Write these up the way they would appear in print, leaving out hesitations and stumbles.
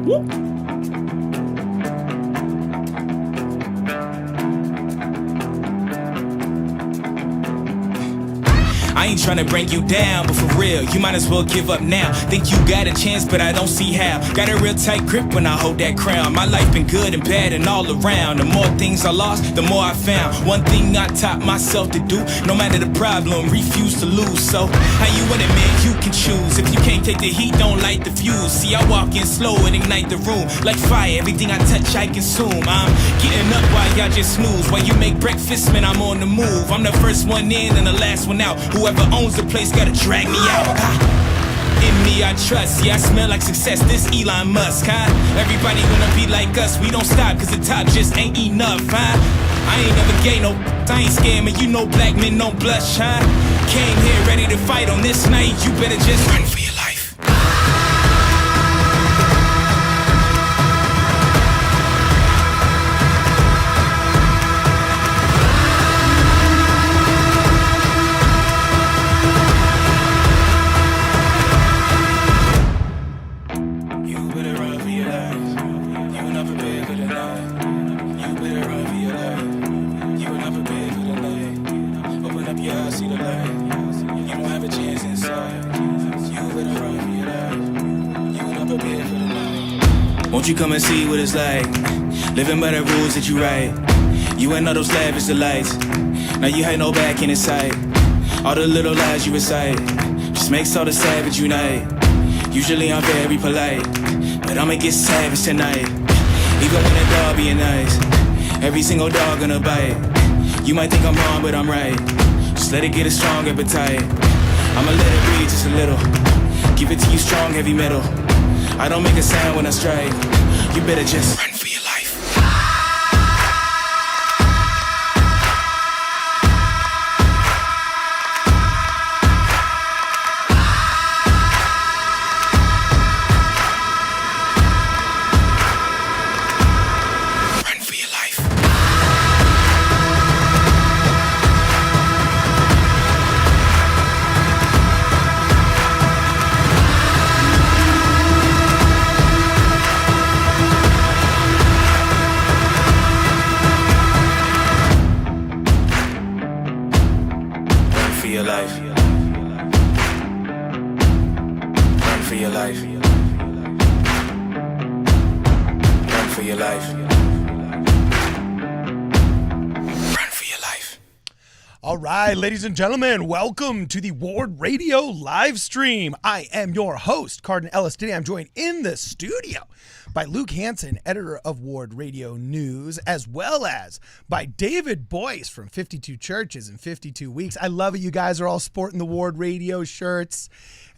Woo. I ain't tryna bring you down, but for real, you might as well give up now. Think you got a chance, but I don't see how. Got a real tight grip when I hold that crown. My life been good and bad and all around. The more things I lost, the more I found. One thing I taught myself to do, no matter the problem, refuse to lose. So, how you want it, man? You can choose. If you can't take the heat, don't light the fuse. See, I walk in slow and ignite the room. Like fire, everything I touch, I consume. I'm getting up while y'all just snooze. While you make breakfast, man, I'm on the move. I'm the first one in and the last one out. Whoever owns the place gotta drag me out. In me I trust, yeah, I smell like success. This Elon Musk, huh? Everybody wanna be like us. We don't stop cause the top just ain't enough, huh? I ain't never gay, no, I ain't scared, man. You know black men don't blush, huh? Came here ready to fight on this night. You better just run for your life. Won't you come and see what it's like? Living by the rules that you write. You ain't know those lavish delights. Now you had no back in sight. All the little lies you recite just makes all the savage unite. Usually I'm very polite, but I'ma get savage tonight. Even when a dog being nice, every single dog gonna bite. You might think I'm wrong, but I'm right. Just let it get a strong appetite. I'ma let it breathe just a little. Give it to you strong, heavy metal. I don't make a sound when I strike. You better just run for your life. Run for your life. Your life. Run for your life. Run for your life. Run for your life. All right, ladies and gentlemen, welcome to the Ward Radio live stream. I am your host, Cardin Ellis. Today I'm joined in the studio by Luke Hansen, editor of Ward Radio News, as well as by David Boice from 52 Churches in 52 Weeks. I love it. You guys are all sporting the Ward Radio shirts,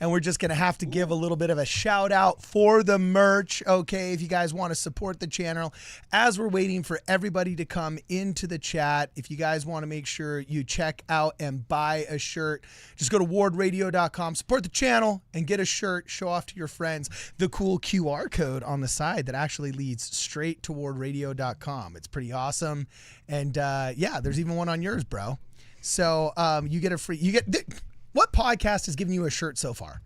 and we're just going to have to give a little bit of a shout out for the merch, okay, if you guys want to support the channel. As we're waiting for everybody to come into the chat, if you guys want to make sure you check out and buy a shirt, just go to wardradio.com, support the channel, and get a shirt, show off to your friends the cool QR code on the side that actually leads straight to wardradio.com. It's pretty awesome. And yeah, there's even one on yours, bro. So you get a free, what podcast has given you a shirt so far?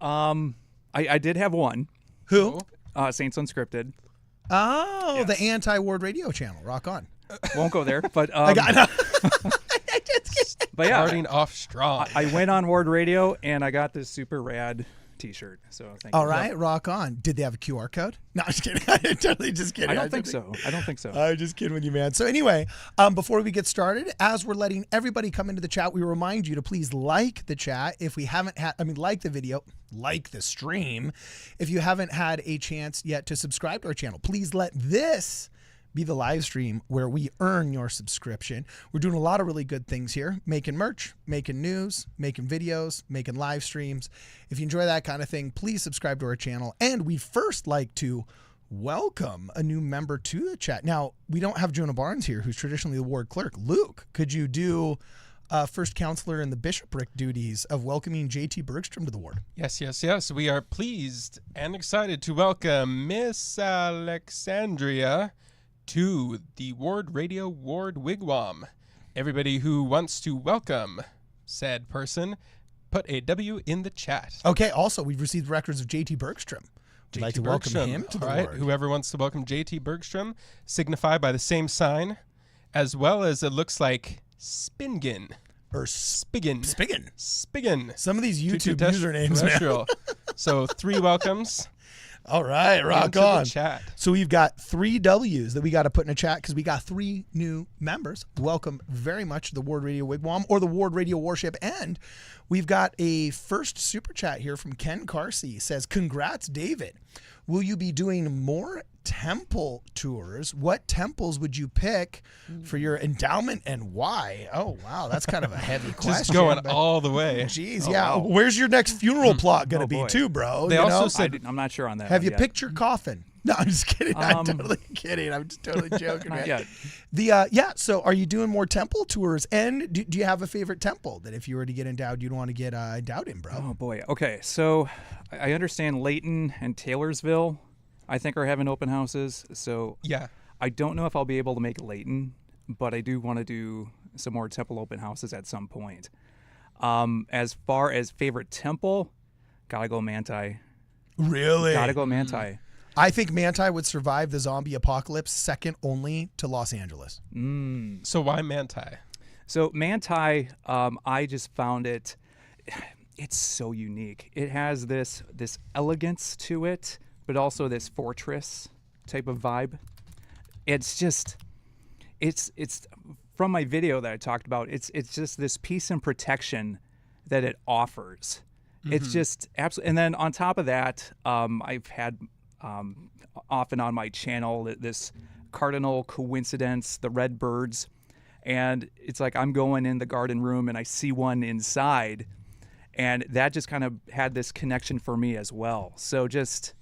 I did have one. Who? Saints Unscripted. Oh, Yes. The anti-Ward Radio channel. Rock on. Won't go there, but I got but yeah, Starting off strong. I went on Ward Radio and I got this super rad T-shirt. So thank you. All right, rock on. Did they have a QR code? No, I'm just kidding. I'm totally just kidding. I don't think so. I'm just kidding with you, man. So anyway, before we get started, as we're letting everybody come into the chat, we remind you to please like the chat. If we haven't had, like the video, like the stream. If you haven't had a chance yet to subscribe to our channel, please let this be the live stream where we earn your subscription. We're doing a lot of really good things here, making merch, making news, making videos, making live streams. If you enjoy that kind of thing, please subscribe to our channel. And we first like to welcome a new member to the chat. Now, we don't have Jonah Barnes here, who's traditionally the ward clerk. Luke, could you do first counselor in the bishopric duties of welcoming JT Bergstrom to the ward? Yes. We are pleased and excited to welcome Miss Alexandria to the Ward Radio Ward Wigwam. Everybody who wants to welcome said person, put a W in the chat. Okay, also, we've received records of JT Bergstrom. I'd like to welcome him to the All right, Word. whoever wants to welcome JT Bergstrom, signify by the same sign, as well as it looks like Spingen. Or Spiggin. Spiggin. Some of these YouTube usernames, man. So 3 welcomes. All right, rock into on. the chat. So we've got 3 W's that we got to put in a chat because we got 3 new members. Welcome very much to the Ward Radio Wigwam or the Ward Radio Warship. And we've got a first super chat here from Ken Carsey. Says, congrats, David. Will you be doing more temple tours? What temples would you pick for your endowment and why? Oh, wow. That's kind of a heavy question. Just going all the way. Geez, Oh, yeah. wow. Where's your next funeral plot going to be boy. too, bro? They You also know? said I'm not sure on that. Have you yet. picked your coffin? No, I'm just kidding. I'm totally kidding. I'm just totally joking, Not man. yet. Yeah. So, are you doing more temple tours? And do you have a favorite temple that if you were to get endowed, you'd want to get endowed in, bro? Oh boy. Okay, so I understand Layton and Taylorsville, I think, are having open houses. So yeah. I don't know if I'll be able to make Layton, but I do want to do some more temple open houses at some point. As far as favorite temple, gotta go Manti. Really? Gotta go Manti. I think Manti would survive the zombie apocalypse, second only to Los Angeles. So why Manti? So Manti, I just found it's so unique. It has this elegance to it, but also this fortress type of vibe. It's just, it's from my video that I talked about. It's just this peace and protection that it offers. It's just absolutely. And then on top of that, I've had often on my channel this cardinal coincidence, the red birds, and it's like I'm going in the garden room and I see one inside, and that just kind of had this connection for me as well. So just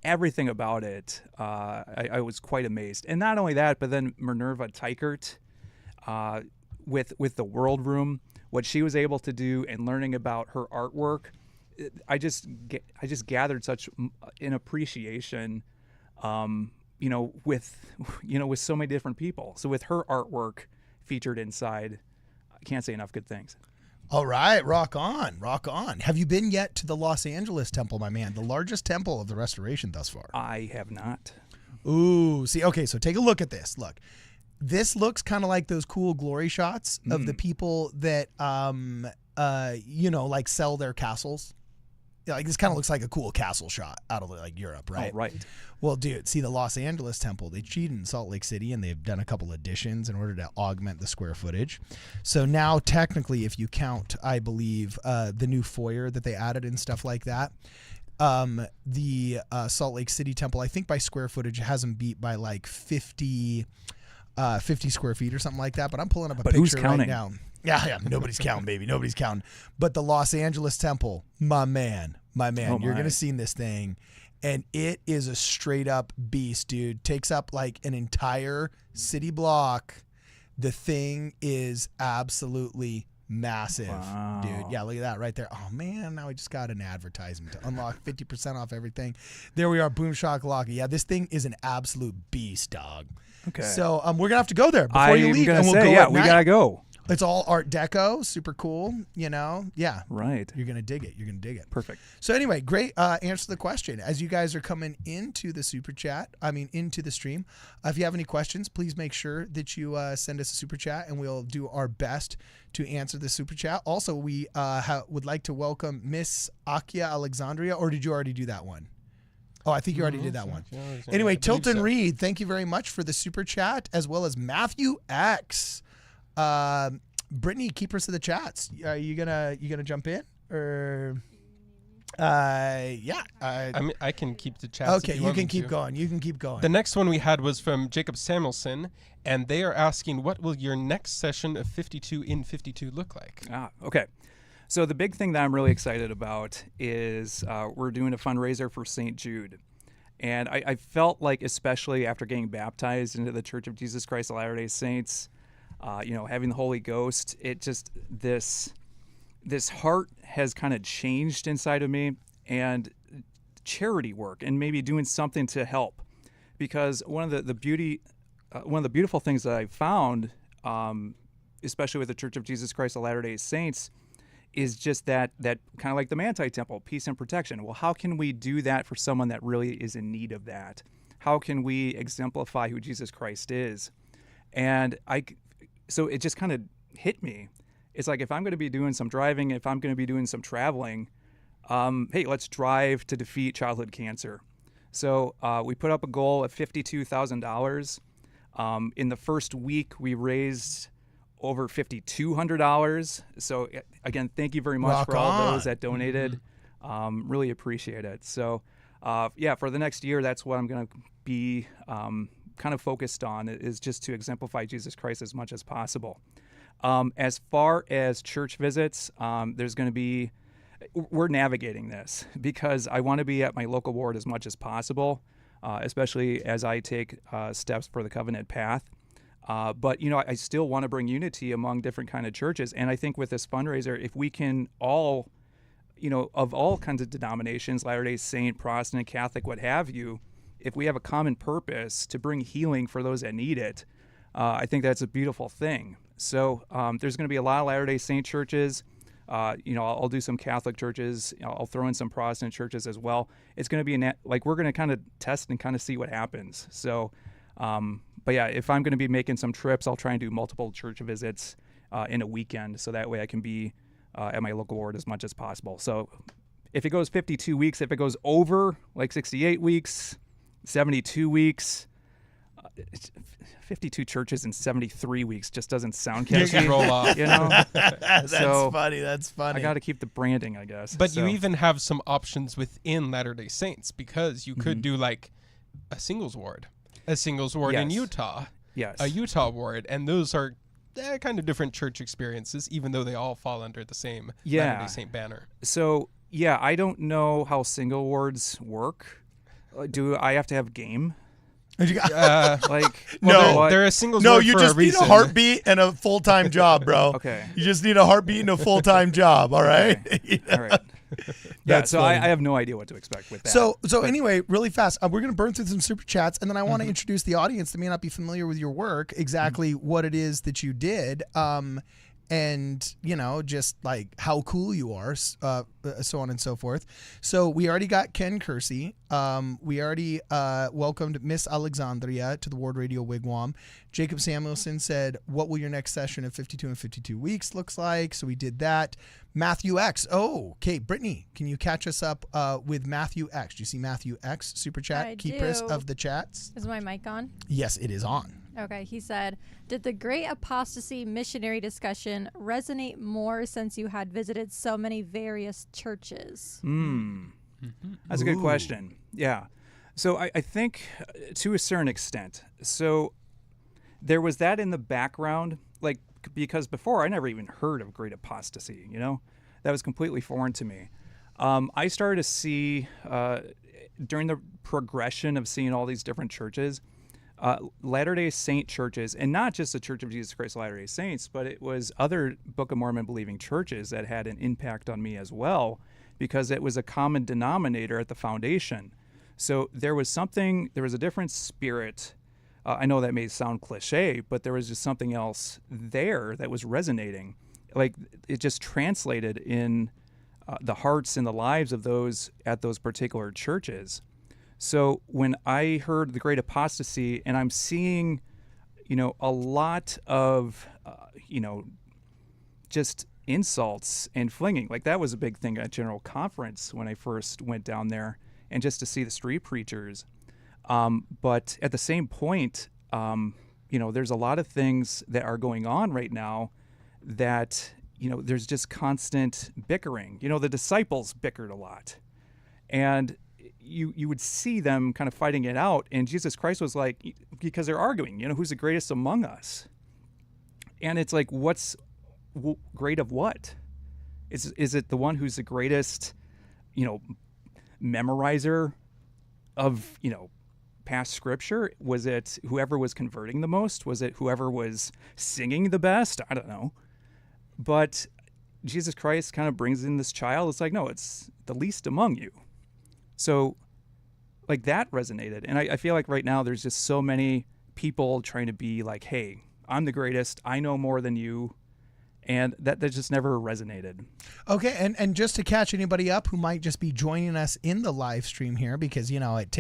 everything about it, I was quite amazed. And not only that, but then Minerva Teichert with the World Room, what she was able to do and learning about her artwork, I just gathered such an appreciation, with so many different people. So with her artwork featured inside, I can't say enough good things. All right, rock on, rock on. Have you been yet to the Los Angeles temple, my man? The largest temple of the restoration thus far. I have not. Ooh, see, okay, so take a look at this. Look, this looks kind of like those cool glory shots of the people that, like sell their castles. Like this kind of looks like a cool castle shot out of like Europe, right? Oh, right. Well, dude, see the Los Angeles temple, they cheated in Salt Lake City and they've done a couple additions in order to augment the square footage. So now technically, if you count, I believe, the new foyer that they added and stuff like that, the Salt Lake City temple, I think by square footage has them beat by like 50 square feet or something like that. But I'm pulling up a picture right now. Yeah, nobody's counting, baby. Nobody's counting. But the Los Angeles temple, my man, you're going to see this thing. And it is a straight up beast, dude. Takes up like an entire city block. The thing is absolutely massive, dude. Yeah, look at that right there. Oh, man, now I just got an advertisement to unlock 50% off everything. There we are, Boom Shakalaka. Yeah, this thing is an absolute beast, dog. Okay. So we're going to have to go there before you leave. And we'll say, go yeah, at we night. got to go. It's all Art Deco, super cool, Yeah. Right. You're going to dig it. Perfect. So anyway, great answer to the question. As you guys are coming into the into the stream, if you have any questions, please make sure that you send us a super chat and we'll do our best to answer the super chat. Also, we would like to welcome Miss Akia Alexandria, or did you already do that one? Oh, I think you already did that one. Anyway, Tilton Reed, thank you very much for the super chat, as well as Matthew X. Brittany, keep us to the chats. Are you gonna jump in or? Yeah. I can keep the chat. Okay, you can keep going. You can keep going. The next one we had was from Jacob Samuelson, and they are asking, what will your next session of 52 in 52 look like? Okay. So the big thing that I'm really excited about is we're doing a fundraiser for St. Jude. And I felt like, especially after getting baptized into the Church of Jesus Christ of Latter-day Saints, having the Holy Ghost, it just, this heart has kind of changed inside of me, and charity work and maybe doing something to help. Because one of the beautiful things that I've found, especially with the Church of Jesus Christ of Latter-day Saints, is just that kind of like the Manti Temple, peace and protection. Well, how can we do that for someone that really is in need of that? How can we exemplify who Jesus Christ is? And so it just kind of hit me. It's like, if I'm going to be doing some driving, if I'm going to be doing some traveling, hey, let's drive to defeat childhood cancer. So we put up a goal of $52,000. In the first week, we raised over $5,200. So again, thank you very much Rock for all on. those that donated. Really appreciate it. So for the next year, that's what I'm going to be kind of focused on, is just to exemplify Jesus Christ as much as possible. As far as church visits, we're navigating this because I want to be at my local ward as much as possible, especially as I take steps for the covenant path. But I still want to bring unity among different kind of churches. And I think with this fundraiser, if we can all, of all kinds of denominations, Latter-day Saint, Protestant, Catholic, what have you, if we have a common purpose to bring healing for those that need it, I think that's a beautiful thing. So there's going to be a lot of Latter-day Saint churches. I'll do some Catholic churches. I'll throw in some Protestant churches as well. It's going to be we're going to kind of test and kind of see what happens. So, but yeah, if I'm going to be making some trips, I'll try and do multiple church visits in a weekend, so that way I can be at my local ward as much as possible. So if it goes 52 weeks, if it goes over like 68 weeks, 72 weeks, 52 churches in 73 weeks just doesn't sound catchy. Roll off. That's funny. That's funny. I got to keep the branding, I guess. But you even have some options within Latter-day Saints, because you could do like a singles ward in Utah, a Utah ward, and those are kind of different church experiences, even though they all fall under the same Latter-day Saint banner. So I don't know how single wards work. Do I have to have game? They're a singles ward you for just a reason. need a heartbeat and a full-time job, bro. Okay. You just need a heartbeat and a full-time job, all right? Okay. All right. So I have no idea what to expect with that. So anyway, really fast, we're going to burn through some super chats, and then I want to introduce the audience that may not be familiar with your work, exactly what it is that you did, and just like how cool you are, so on and so forth. So we already got Ken Kersey. We already welcomed Miss Alexandria to the WardRadio Wigwam. Jacob Samuelson said, what will your next session of 52 and 52 weeks looks like? So we did that. Matthew X. Oh, okay. Brittany, can you catch us up with Matthew X? Do you see Matthew X super chat? I Keepers do. of the chats. Is my mic on? Yes, it is on. Okay, he said, did the Great Apostasy missionary discussion resonate more since you had visited so many various churches? That's a good question. Yeah. So I think to a certain extent. So there was that in the background, because before I never even heard of Great Apostasy, that was completely foreign to me. I started to see during the progression of seeing all these different churches, Latter-day Saint churches, and not just the Church of Jesus Christ of Latter-day Saints, but it was other Book of Mormon believing churches that had an impact on me as well, because it was a common denominator at the foundation. So there was a different spirit. I know that may sound cliche, but there was just something else there that was resonating. Like, it just translated in the hearts and the lives of those at those particular churches. So when I heard the Great Apostasy, and I'm seeing, a lot of, just insults and flinging, like that was a big thing at General Conference when I first went down there, and just to see the street preachers. But at the same point, there's a lot of things that are going on right now that, there's just constant bickering. The disciples bickered a lot. And you would see them kind of fighting it out, and Jesus Christ was like, because they're arguing, who's the greatest among us? And it's like, what's great of what? Is it the one who's the greatest, memorizer of, past scripture? Was it whoever was converting the most? Was it whoever was singing the best? I don't know. But Jesus Christ kind of brings in this child. It's like, no, it's the least among you. So, like, that resonated. And I feel like right now there's just so many people trying to be like, hey, I'm the greatest. I know more than you. And that just never resonated. Okay, and just to catch anybody up who might just be joining us in the live stream here, because, it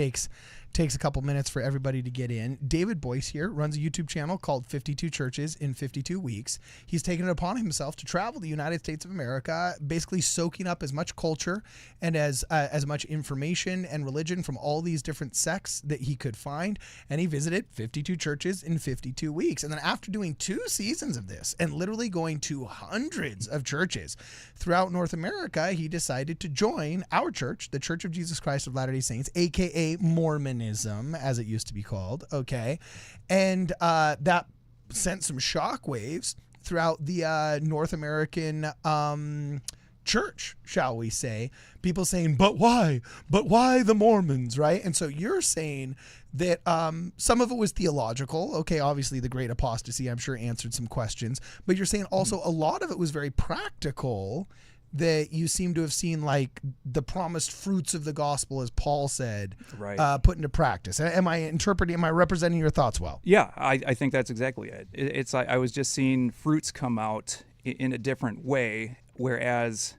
takes a couple minutes for everybody to get in. David Boice here runs a YouTube channel called 52 Churches in 52 Weeks. He's taken it upon himself to travel the United States of America, basically soaking up as much culture and as much information and religion from all these different sects that he could find. And he visited 52 churches in 52 weeks. And then after doing 2 seasons of this and literally going to hundreds of churches throughout North America, he decided to join our church, the Church of Jesus Christ of Latter-day Saints, aka Mormon, as it used to be called, okay? And that sent some shockwaves throughout the North American church, shall we say. People saying, but why? But why the Mormons, right? And so you're saying that some of it was theological. Okay, obviously the great apostasy, I'm sure, answered some questions. But you're saying also a lot of it was very practical, that you seem to have seen like the promised fruits of the gospel, as Paul said, right, put into practice. Am I representing your thoughts well? Yeah, I think that's exactly it. It's like I was just seeing fruits come out in a different way, whereas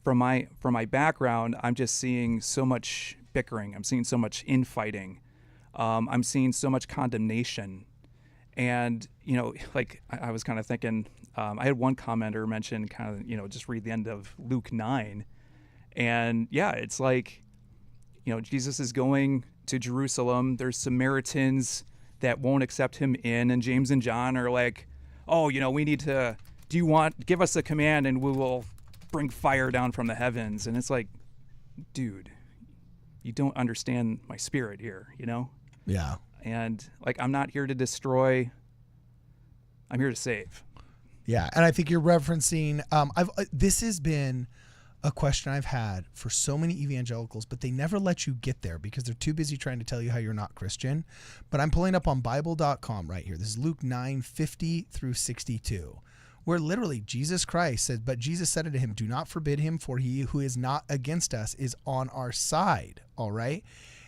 from my background, I'm just seeing so much bickering. I'm seeing so much infighting. I'm seeing so much condemnation. And, like I was kind of thinking, I had one commenter mention just read the end of Luke 9. And yeah, it's like, Jesus is going to Jerusalem. There's Samaritans that won't accept him in. And James and John are like, oh, we need to, give us a command and we will bring fire down from the heavens. And it's like, dude, you don't understand my spirit here, Yeah. And like, I'm not here to destroy, I'm here to save. Yeah. And I think you're referencing, this has been a question I've had for so many evangelicals, but they never let you get there because they're too busy trying to tell you how you're not Christian. But I'm pulling up on Bible.com right here. This is Luke 9:50 through 62, where literally Jesus Christ said, but Jesus said unto him, do not forbid him, for he who is not against us is on our side. All right.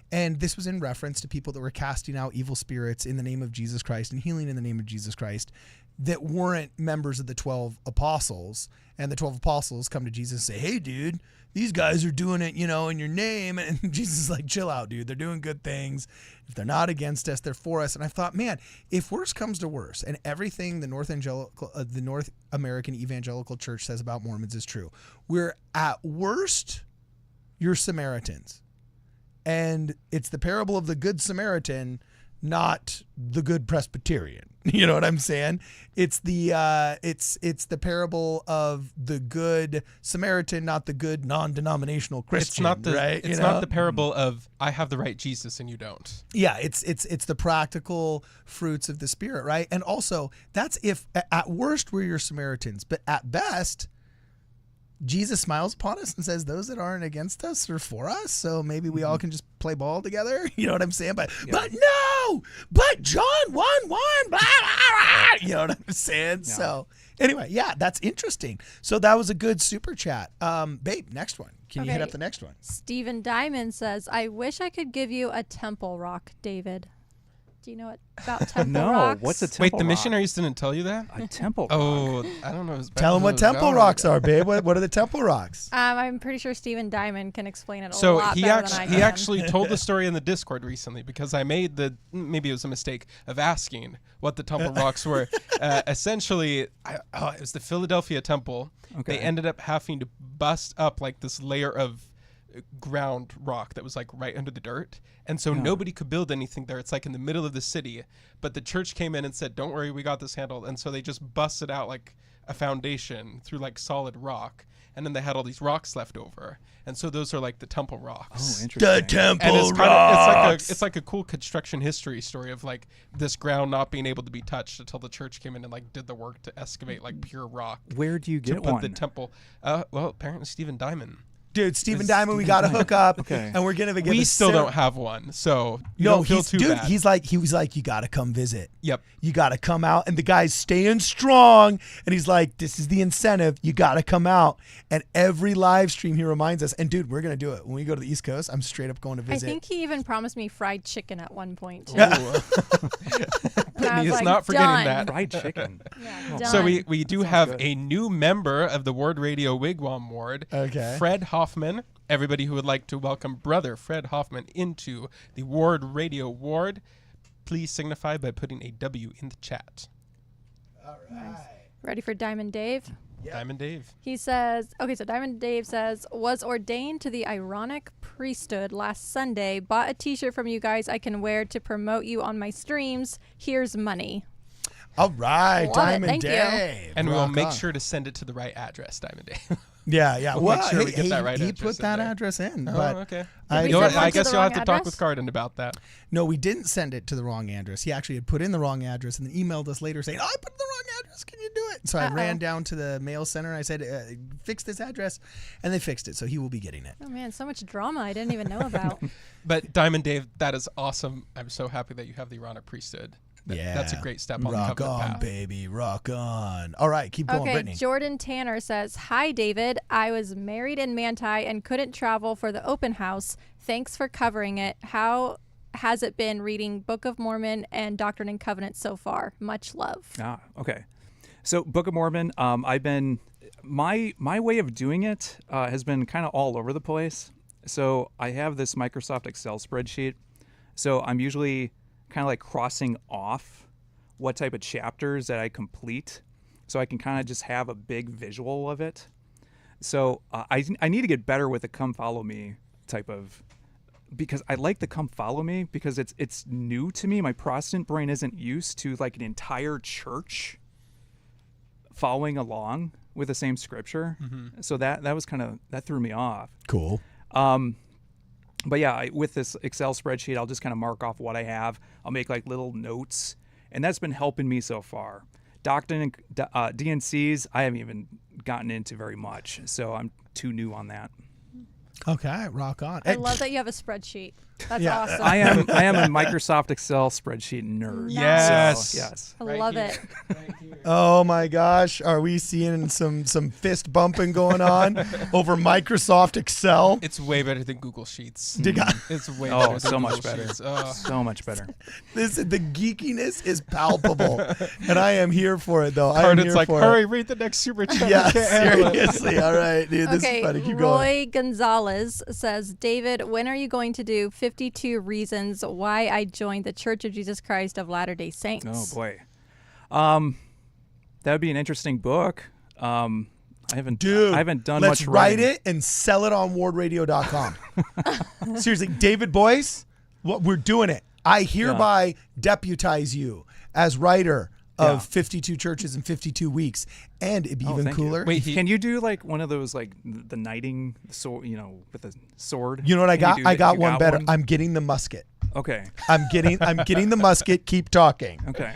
And this was in reference to people that were casting out evil spirits in the name of Jesus Christ and healing in the name of Jesus Christ that weren't members of the 12 apostles. And the 12 apostles come to Jesus and say, hey, dude, these guys are doing it, in your name. And Jesus is like, chill out, dude. They're doing good things. If they're not against us, they're for us. And I thought, man, if worse comes to worse and everything the North American Evangelical Church says about Mormons is true, we're at worst, you're Samaritans. And it's the parable of the Good Samaritan, not the Good Presbyterian. You know what I'm saying? It's the the parable of the Good Samaritan, not the good non-denominational Christian. It's not the parable of I have the right Jesus and you don't. Yeah, it's the practical fruits of the Spirit, right? And also, that's if at worst we're your Samaritans, but at best, Jesus smiles upon us and says, those that aren't against us are for us. So maybe we all can just play ball together. You know what I'm saying? But no, but John 1:1, blah, blah, blah. You know what I'm saying? Yeah. So anyway, yeah, that's interesting. So that was a good super chat. Babe, next one. Can you hit up the next one? Stephen Diamond says, I wish I could give you a temple rock, David. Do you know about temple rocks? What's a temple Wait, the rock? missionaries didn't tell you that? A temple rock? Oh, I don't know. Tell them what temple rocks are, babe. What are the temple rocks? I'm pretty sure Stephen Diamond can explain it a So lot he better than I can. he actually told the story in the Discord recently because I made maybe it was a mistake of asking what the temple rocks were. Essentially, it was the Philadelphia temple. Okay. They ended up having to bust up like this layer of ground rock that was like right under the dirt, and so nobody could build anything there. It's like in the middle of the city, but the church came in and said, don't worry, we got this handled. And so they just busted out like a foundation through like solid rock, and then they had all these rocks left over, and so those are like the temple rocks. Oh, interesting. The temple And rocks. it's like a cool construction history story of like this ground not being able to be touched until the church came in and like did the work to excavate like pure rock. Where do you to get put one? the temple? Well, apparently Stephen Diamond. Dude, Stephen Diamond, we got to hook up, Okay. and we're gonna give. We still don't have one, so you No, don't feel too bad. he was like, you got to come visit. Yep. You got to come out, and the guy's staying strong, and he's like, this is the incentive. You got to come out, and every live stream he reminds us. And dude, we're gonna do it when we go to the East Coast. I'm straight up going to visit. I think he even promised me fried chicken at one point. Too. Brittany was is like, not forgetting done. that. Fried chicken. Yeah, So done. we do sounds have good. a new member of the Ward Radio Wigwam Ward, Okay. Fred Hoffman. Everybody who would like to welcome brother Fred Hoffman into the Ward Radio Ward, please signify by putting a W in the chat. Ready for Diamond Dave? Diamond Dave. He says, okay, so Diamond Dave says, was ordained to the ironic priesthood last Sunday. Bought a t-shirt from you guys I can wear to promote you on my streams. Here's money. All right, Love it. Diamond Thank you. Dave. And we'll Rock make on. sure to send it to the right address, Diamond Dave. Yeah. We'll make sure we get that right He address put in that there. address in, Oh, but okay. I, we You know what? send one I to guess the you'll have wrong to talk address? with Cardin about that. no, we didn't send it to the wrong address. He actually had put in the wrong address and then emailed us later saying, "Oh, I put in the wrong address. Can you do it?" So I ran down to the mail center. And I said, "Fix this address," and they fixed it. So he will be getting it. Oh man, so much drama I didn't even know about. But Diamond Dave, that is awesome. I'm so happy that you have the Ironic priesthood. Yeah, That's a great step on the rock covenant on, path. baby, rock on. All right, keep going, Okay, Brittany. Jordan Tanner says, "Hi David, I was married in Manti and couldn't travel for the open house. Thanks for covering it. How has it been reading Book of Mormon and Doctrine and Covenants so far? Much love." Ah, okay. So Book of Mormon, I've been my way of doing it has been kind of all over the place. So I have this Microsoft Excel spreadsheet. So I'm usually kind of like crossing off what type of chapters that I complete, so I can kind of just have a big visual of it. So I need to get better with the come follow me type of, because I like the come follow me because it's new to me. My Protestant brain isn't used to like an entire church following along with the same scripture. So that was kind of, that threw me off. Cool. But yeah, with this Excel spreadsheet, I'll just kind of mark off what I have. I'll make like little notes, and that's been helping me so far. Doctrine and DNCs, I haven't even gotten into very much, so I'm too new on that. Okay, rock on. I love that you have a spreadsheet. That's Yeah. awesome. I am a Microsoft Excel spreadsheet nerd. Yes. So, yes. I love it. Oh my gosh, are we seeing some fist bumping going on over Microsoft Excel? It's way better than Google Sheets. It's way Oh, better than so Google much better. Sheets. Oh. So much better. The geekiness is palpable, and I am here for it though. I am Cardin's here like, for hurry, it. read the next super chat. Yeah, I can't handle it." seriously. All right, dude, this Okay, is funny. Keep going. Roy Gonzalez says, "David, when are you going to do 52 reasons why I joined the Church of Jesus Christ of Latter-day Saints?" Oh boy. That would be an interesting book. I haven't done let's much write writing. it and sell it on WardRadio.com. Seriously, David Boice, we're doing it. I hereby deputize you as writer of 52 churches in 52 weeks, and it'd be even thank you. cooler. Wait, Can you do like one of those like the knighting sword, with a sword? You know what I Can you got? do I that? got You one better. one? I'm getting the musket. Okay. I'm getting the musket. Keep talking. Okay.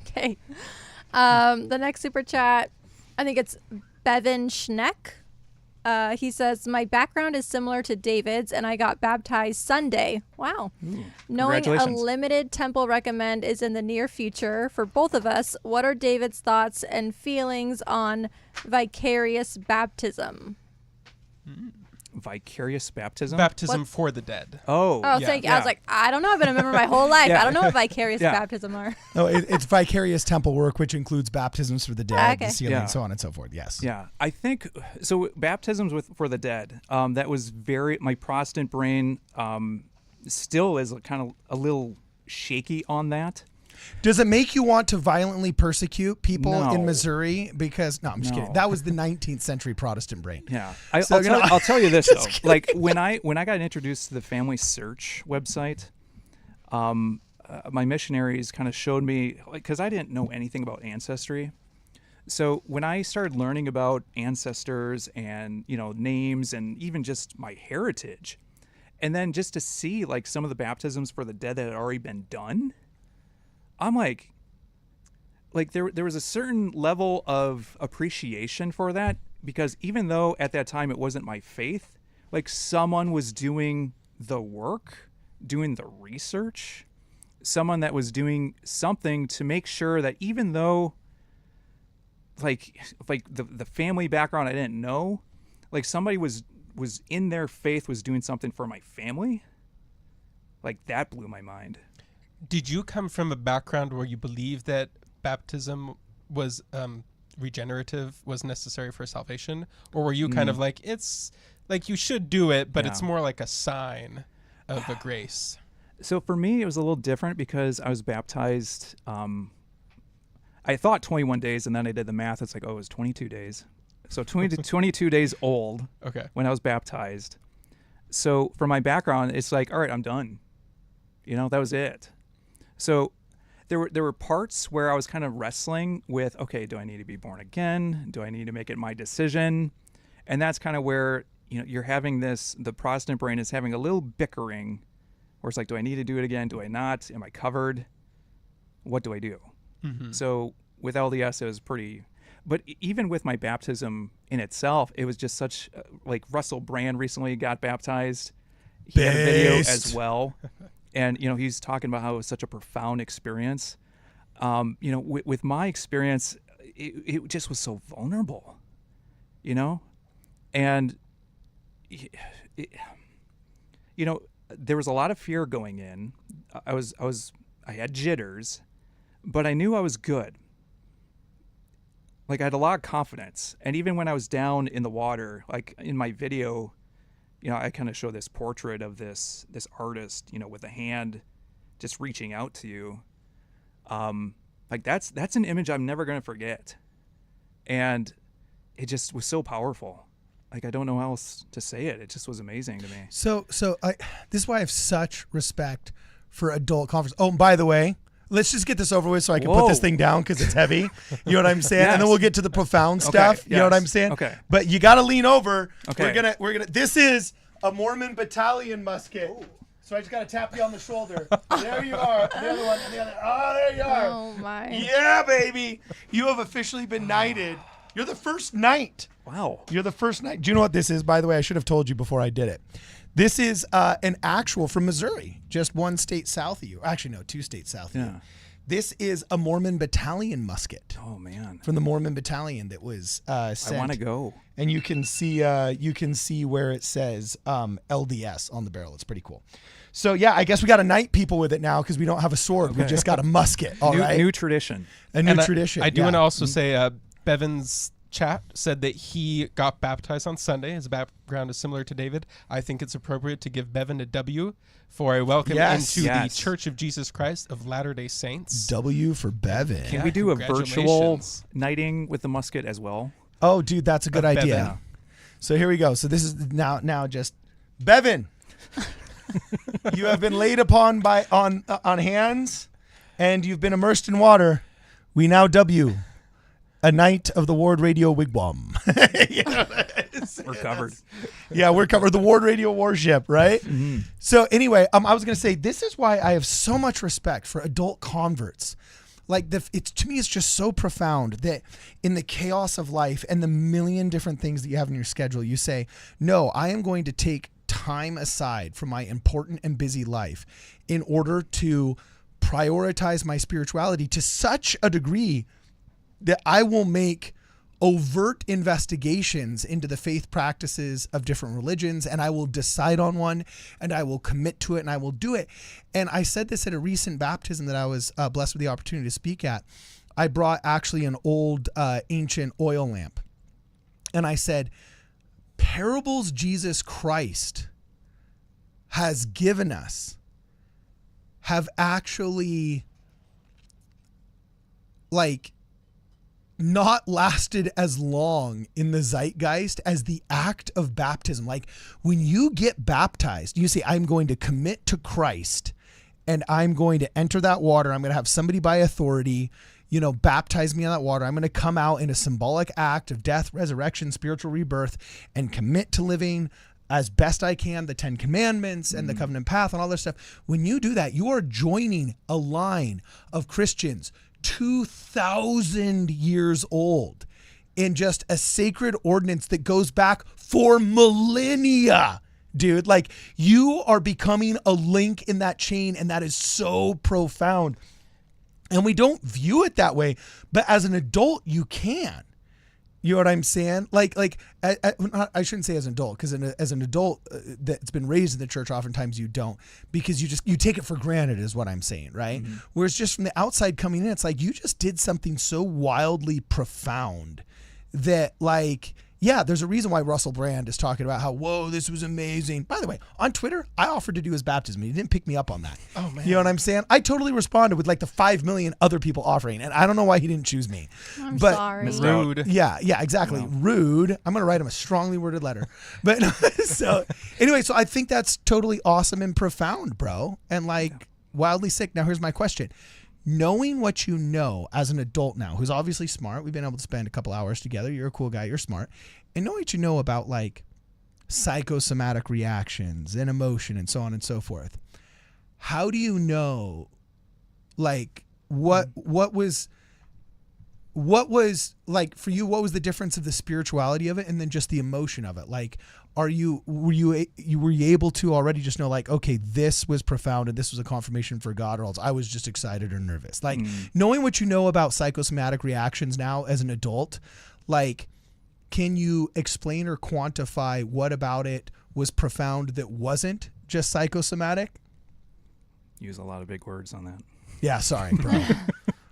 Okay. The next super chat, I think it's Bevan Schneck. He says, "My background is similar to David's, and I got baptized Sunday." Wow. Knowing a Congratulations. limited temple recommend is in the near future for both of us, what are David's thoughts and feelings on vicarious baptism? Vicarious baptism. Baptism for the dead. Oh. Oh, Yeah. thank you. I was like, I don't know. I've been a member my whole life. Yeah. I don't know what vicarious Yeah. baptism are. No, it's vicarious temple work, which includes baptisms for the dead, Okay. the sealing, Yeah. so on and so forth. Yes. Yeah, I think so. Baptisms for the dead. That was my Protestant brain still is kind of a little shaky on that. Does it make you want to violently persecute people No. in Missouri? Because I'm just No. kidding. That was the 19th century Protestant brain. Yeah, So, I'll tell you this Just though. kidding. Like when I got introduced to the Family Search website, my missionaries kind of showed me, because I didn't know anything about ancestry. So when I started learning about ancestors and names and even just my heritage, and then just to see like some of the baptisms for the dead that had already been done, I'm like there was a certain level of appreciation for that, because even though at that time it wasn't my faith, like someone was doing the work, doing the research, someone that was doing something to make sure that even though like the family background I didn't know, like somebody was in their faith, was doing something for my family. Like that blew my mind. Did you come from a background where you believe that baptism was regenerative, was necessary for salvation? Or were you kind of like, it's like you should do it, but it's more like a sign of a grace? So for me, it was a little different because I was baptized. I thought 21 days, and then I did the math. It's like, it was 22 days. So 22 days old when I was baptized. So for my background, it's like, all right, I'm done. That was it. So there were parts where I was kind of wrestling with, okay, do I need to be born again? Do I need to make it my decision? And that's kind of where, you're having the Protestant brain is having a little bickering where it's like, do I need to do it again? Do I not? Am I covered? What do I do? Mm-hmm. So with LDS, it was pretty, but even with my baptism in itself, it was just such, like Russell Brand recently got baptized. He had a video as well. And, he's talking about how it was such a profound experience. With my experience, it just was so vulnerable, and, there was a lot of fear going in. I had jitters, but I knew I was good. Like I had a lot of confidence. And even when I was down in the water, like in my video, I kind of show this portrait of this artist, with a hand just reaching out to you. Like that's an image I'm never going to forget. And it just was so powerful. Like I don't know how else to say it. It just was amazing to me. So this is why I have such respect for adult conference. Oh, and by the way, let's just get this over with so I can put this thing down because it's heavy. You know what I'm saying? Yes. And then we'll get to the profound stuff. Okay, You know what I'm saying? Okay. But you got to lean over. Okay. We're gonna. This is a Mormon battalion musket. Ooh. So I just got to tap you on the shoulder. There you are. The other one. And the other. Oh, there you are. Oh my. Yeah, baby. You have officially been knighted. You're the first knight. Wow. You're the first knight. Do you know what this is, by the way? I should have told you before I did it. This is an actual from Missouri, just one state south of you. Actually, no, 2 states south of you. This is a Mormon battalion musket. Oh man. From the Mormon battalion that was sent. I want to go. And you can see where it says LDS on the barrel. It's pretty cool. So yeah, I guess we got to knight people with it now because we don't have a sword. Okay. We just got a musket. All right. New tradition. A new tradition. I do want to also say Bevan's chat said that he got baptized on Sunday. His background is similar to David. I think it's appropriate to give Bevan a W for a welcome into the Church of Jesus Christ of Latter-day Saints. W for Bevan. Can we do a virtual knighting with the musket as well? Oh, dude, that's a good idea. Bevan. So here we go. So this is now just Bevan. You have been laid upon on hands, and you've been immersed in water. We now W. A knight of the WardRadio wigwam. We're covered. Yeah, we're covered. The WardRadio warship, right? Mm-hmm. So anyway, I was going to say, this is why I have so much respect for adult converts. Like, to me, it's just so profound that in the chaos of life and the million different things that you have in your schedule, you say, no, I am going to take time aside from my important and busy life in order to prioritize my spirituality to such a degree that I will make overt investigations into the faith practices of different religions, and I will decide on one, and I will commit to it, and I will do it. And I said this at a recent baptism that I was blessed with the opportunity to speak at. I brought actually an old ancient oil lamp, and I said, parables Jesus Christ has given us have actually not lasted as long in the zeitgeist as the act of baptism. Like when you get baptized, you say, I'm going to commit to Christ and I'm going to enter that water. I'm going to have somebody by authority, baptize me in that water. I'm going to come out in a symbolic act of death, resurrection, spiritual rebirth, and commit to living as best I can the 10 Commandments and the covenant path and all that stuff. When you do that, you are joining a line of Christians 2,000 years old in just a sacred ordinance that goes back for millennia, dude. Like you are becoming a link in that chain, and that is so profound. And we don't view it that way, but as an adult, you can. You know what I'm saying? I shouldn't say as an adult, because as an adult that's been raised in the church, oftentimes you don't, because you take it for granted, is what I'm saying, right? Mm-hmm. Whereas just from the outside coming in, it's like you just did something so wildly profound that, like, yeah, there's a reason why Russell Brand is talking about how, whoa, this was amazing. By the way, on Twitter, I offered to do his baptism. He didn't pick me up on that. Oh, man. You know what I'm saying? I totally responded with like the 5 million other people offering, and I don't know why he didn't choose me. I'm sorry. Rude. Yeah, exactly. No. Rude. I'm going to write him a strongly worded letter. But so anyway, so I think that's totally awesome and profound, bro, and like wildly sick. Now, here's my question. Knowing what you know as an adult now, who's obviously smart, we've been able to spend a couple hours together. You're a cool guy. You're smart. And know what you know about like psychosomatic reactions and emotion and so on and so forth. How do you know, like, what was like for you? What was the difference of the spirituality of it and then just the emotion of it? Like, were you able to already just know, like, okay, this was profound and this was a confirmation for God, or else I was just excited or nervous? Like, knowing what you know about psychosomatic reactions now as an adult, like, can you explain or quantify what about it was profound that wasn't just psychosomatic? Use a lot of big words on that. Yeah, sorry, bro.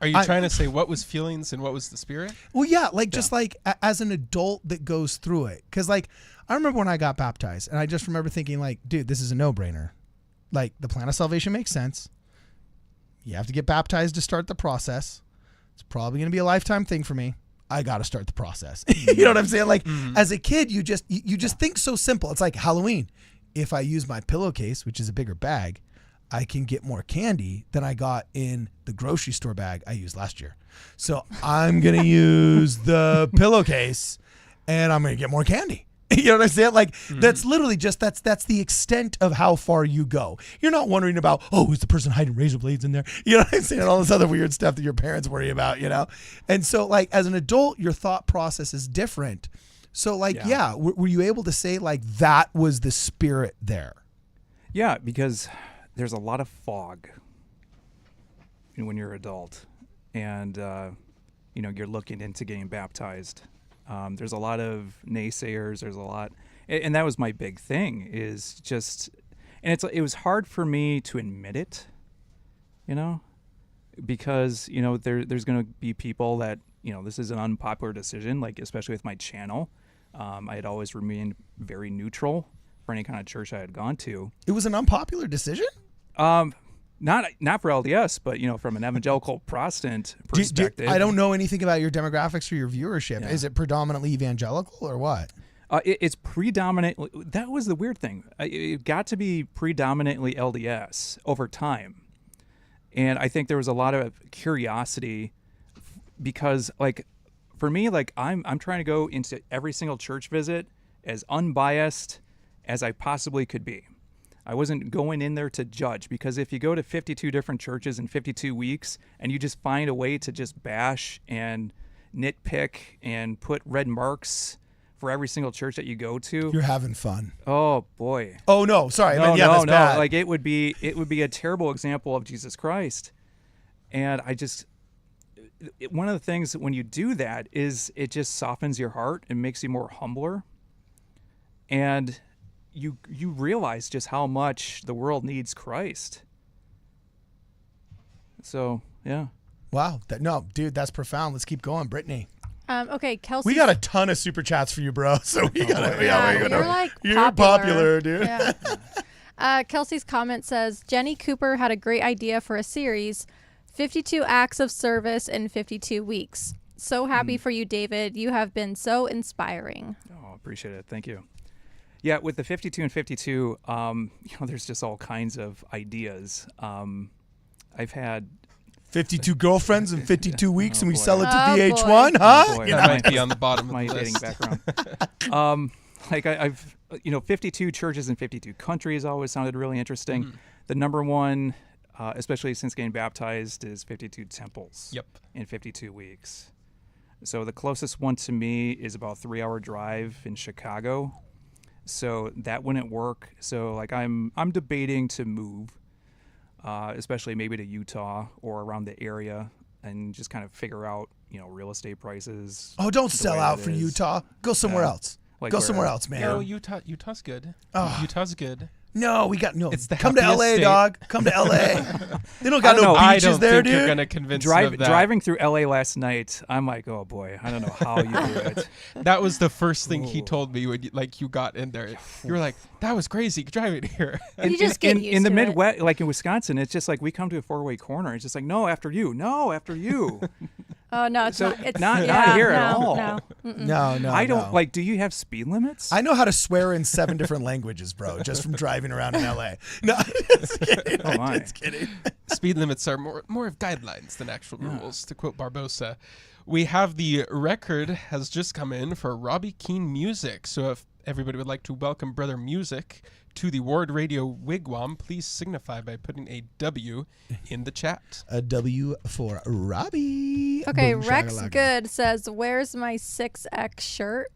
Are you trying to say what was feelings and what was the spirit? Well, yeah, like just like as an adult that goes through it. Because like I remember when I got baptized, and I just remember thinking like, dude, this is a no-brainer. Like the plan of salvation makes sense. You have to get baptized to start the process. It's probably going to be a lifetime thing for me. I got to start the process. You know what I'm saying? Like as a kid, you just think so simple. It's like Halloween. If I use my pillowcase, which is a bigger bag, I can get more candy than I got in the grocery store bag I used last year. So I'm going to use the pillowcase and I'm going to get more candy. You know what I'm saying? Like that's literally just, that's the extent of how far you go. You're not wondering about, oh, is the person hiding razor blades in there? You know what I'm saying? All this other weird stuff that your parents worry about, you know? And so like as an adult, your thought process is different. So like, were you able to say like that was the spirit there? Yeah, because there's a lot of fog when you're an adult and, you're looking into getting baptized. There's a lot of naysayers. There's a lot. And that was my big thing is just, and it was hard for me to admit it, because, there's going to be people that, this is an unpopular decision, like especially with my channel. I had always remained very neutral for any kind of church I had gone to. It was an unpopular decision? Not for LDS, but from an evangelical Protestant perspective. I don't know anything about your demographics or your viewership. Yeah. Is it predominantly evangelical or what? It's predominantly. That was the weird thing. It got to be predominantly LDS over time, and I think there was a lot of curiosity because, like, for me, like I'm trying to go into every single church visit as unbiased as I possibly could be. I wasn't going in there to judge, because if you go to 52 different churches in 52 weeks and you just find a way to just bash and nitpick and put red marks for every single church that you go to, you're having fun. Oh boy. Oh no, sorry. No, that's bad. Like it would be a terrible example of Jesus Christ. And one of the things when you do that is it just softens your heart and makes you more humbler. And you realize just how much the world needs Christ. So, yeah. Wow. Dude, that's profound. Let's keep going. Brittany. Okay, Kelsey. We got a ton of super chats for you, bro. So you're popular, dude. Yeah. Kelsey's comment says, Jenny Cooper had a great idea for a series, 52 acts of service in 52 weeks. So happy for you, David. You have been so inspiring. Oh, appreciate it. Thank you. Yeah, with the 52 and 52, there's just all kinds of ideas. I've had 52 girlfriends in 52 weeks, and we sell it to VH1, huh? Oh, that might be on the bottom of my the dating list. background. I've 52 churches in 52 countries always sounded really interesting. The number one, especially since getting baptized, is 52 temples. Yep. In 52 weeks. So the closest one to me is about a 3-hour drive in Chicago. So that wouldn't work. So like I'm debating to move, especially maybe to Utah or around the area. and just kind of figure out, real estate prices. Oh, don't the sell way out it for is. Utah. Go somewhere else. Like Go where- somewhere else, man. No, Utah's good. Utah's good. No, we got no. It's the Come to happiest LA, state. dog. Come to LA. They don't got I don't no know. I beaches don't there, think you're dude. gonna convince me of that. Driving through LA last night, I'm like, oh boy, I don't know how you do it. That was the first thing he Ooh. told me when you got in there. You were like, "That was crazy driving here." You just get used in the to it. Midwest, like in Wisconsin, it's just like we come to a 4-way corner. It's just like, no, after you. No, after you. Oh no, it's So not. It's not yeah, here no, at all. No. No, I don't no. like. Do you have speed limits? I know how to swear in 7 different languages, bro, just from driving around in LA. No, just kidding. Oh, my. Just kidding. Speed limits are more of guidelines than actual rules, to quote Barbosa. We have the record has just come in for Robbie Keane Music. So if everybody would like to welcome Brother Music to the Ward Radio Wigwam, please signify by putting a W in the chat. A W for Robbie. Okay, Boom, Rex shakalaka. Good says, "Where's my 6X shirt?"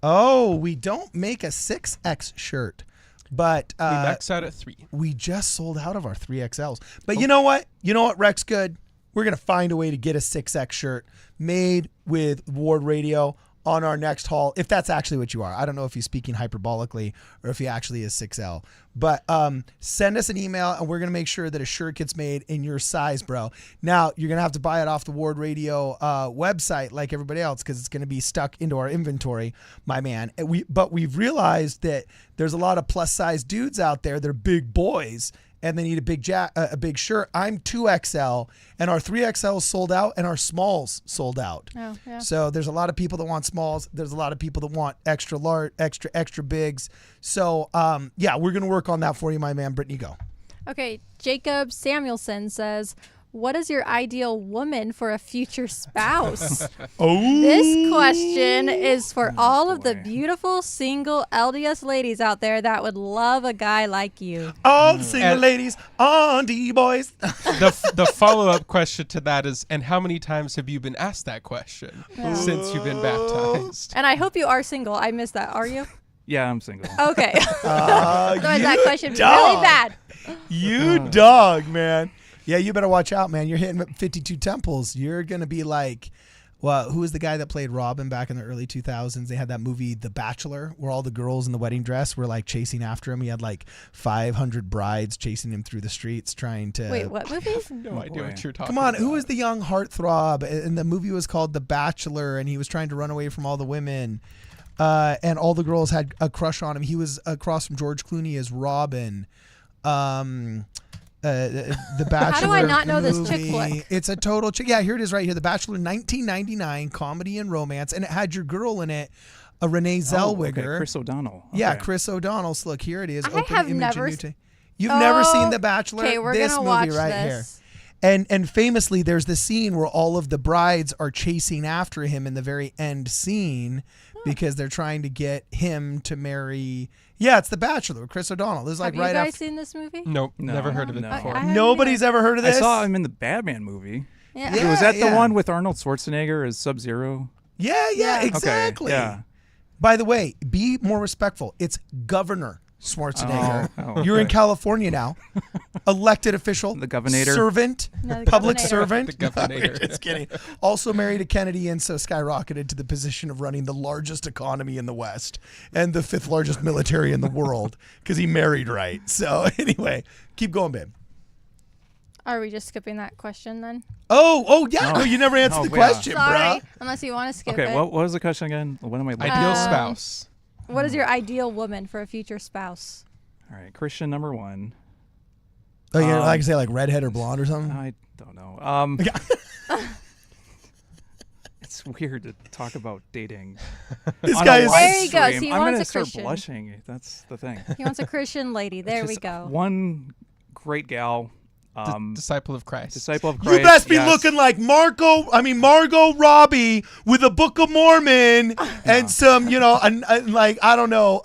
Oh, we don't make a 6X shirt, but We max out at 3. we just sold out of our 3XLs. But you know what? You know what, Rex Good? We're going to find a way to get a 6X shirt made with Ward Radio on our next haul, if that's actually what you are. I don't know if you're speaking hyperbolically or if he actually is 6L. But send us an email, and we're going to make sure that a shirt gets made in your size, bro. Now, you're going to have to buy it off the Ward Radio website like everybody else because it's going to be stuck into our inventory, my man. But we've realized that there's a lot of plus-size dudes out there that are big boys, and they need a big shirt. I'm 2XL, and our 3XL sold out, and our smalls sold out. Oh, yeah. So there's a lot of people that want smalls. There's a lot of people that want extra large, extra bigs. So yeah, we're gonna work on that for you, my man. Brittany, go. Okay, Jacob Samuelson says, "What is your ideal woman for a future spouse?" Oh, This question is for all of the boy. beautiful single LDS ladies out there that would love a guy like you. all the single And- ladies on D boys. The follow-up question to that is, and how many times have you been asked that question since you've been baptized? And I hope you are single. I missed that. Are you? Yeah, I'm single. Okay. So is that question dog. really bad? You dog, man. Yeah, you better watch out, man. You're hitting 52 temples. You're gonna be like, well, who was the guy that played Robin back in the early 2000s? They had that movie, The Bachelor, where all the girls in the wedding dress were like chasing after him. He had like 500 brides chasing him through the streets, trying to. Wait, what movie? No idea boy. what you're talking Come on, about. who was the young heartthrob? And the movie was called The Bachelor, and he was trying to run away from all the women. And all the girls had a crush on him. He was across from George Clooney as Robin. The Bachelor. How do I not know this chick movie. flick? It's a total chick. Yeah, here it is right here. The Bachelor, 1999, comedy and romance, and it had your girl in it, a Renee Zellweger. Okay, Chris O'Donnell. Yeah, Okay. Chris O'Donnell. So look, here it is. I Open have image never and You've never seen The Bachelor? Okay, we're this gonna movie watch right this. here. And famously, there's the scene where all of the brides are chasing after him in the very end scene because they're trying to get him to marry. Yeah, it's The Bachelor with Chris O'Donnell. This is like Have right you guys after. seen this movie? Nope, No, never heard of it no. before. I haven't Nobody's either. ever heard of I this. saw him in the Batman movie. Yeah. Was that yeah. the one with Arnold Schwarzenegger as Sub-Zero? Yeah, Yeah. exactly. Okay, yeah. By the way, be more respectful. It's Governor Schwarzenegger. Oh, You're in okay. California now. Elected official. The governor. Servant. No, the Public governor. servant. The governor. Just kidding. Also married to Kennedy and so skyrocketed to the position of running the largest economy in the West and the 5th largest military in the world because he married right. So anyway, keep going, babe. Are we just skipping that question then? Oh, yeah. No, you never answered Oh, the yeah. question, Sorry, bruh. unless you want to skip Okay, it. what was the question again? What am I looking Ideal Um, spouse. What is your ideal woman for a future spouse? All right, Christian number 1. Oh, yeah, like I say, like redhead or blonde or something? I don't know. It's weird to talk about dating. This on guy a is- live There he goes. stream. He I'm wants gonna a start Christian. blushing. That's the thing. He wants a Christian lady. There we Just go. One great gal, Disciple of Christ. disciple of Christ. You best be yes. looking like Margot Robbie with a Book of Mormon and some, and like, I don't know,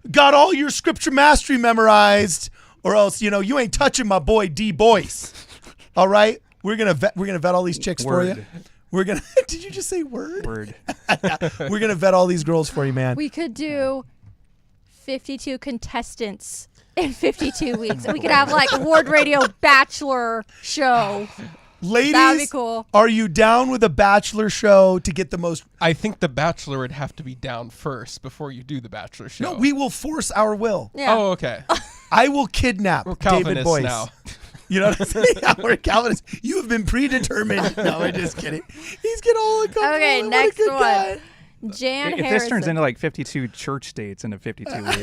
got all your scripture mastery memorized, or else, you ain't touching my boy D. Boice. All right? We're gonna vet all these chicks for you. Word. We're gonna did you just say word? Word. We're gonna vet all these girls for you, man. We could do 52 contestants in 52 weeks. We could have like a Ward Radio Bachelor show. Ladies, That would be cool. are you down with a Bachelor show to get the most? I think the Bachelor would have to be down first before you do the Bachelor show. No, we will force our will. Yeah. Oh, okay. I will kidnap We're David Calvinists Boice. now. You know what I'm saying? Yeah, we're Calvinists. You have been predetermined. No, I'm just kidding. He's getting all uncomfortable. Okay, What a next good one. guy. Jan If Harrison. this turns into like 52 church dates into 52 weeks,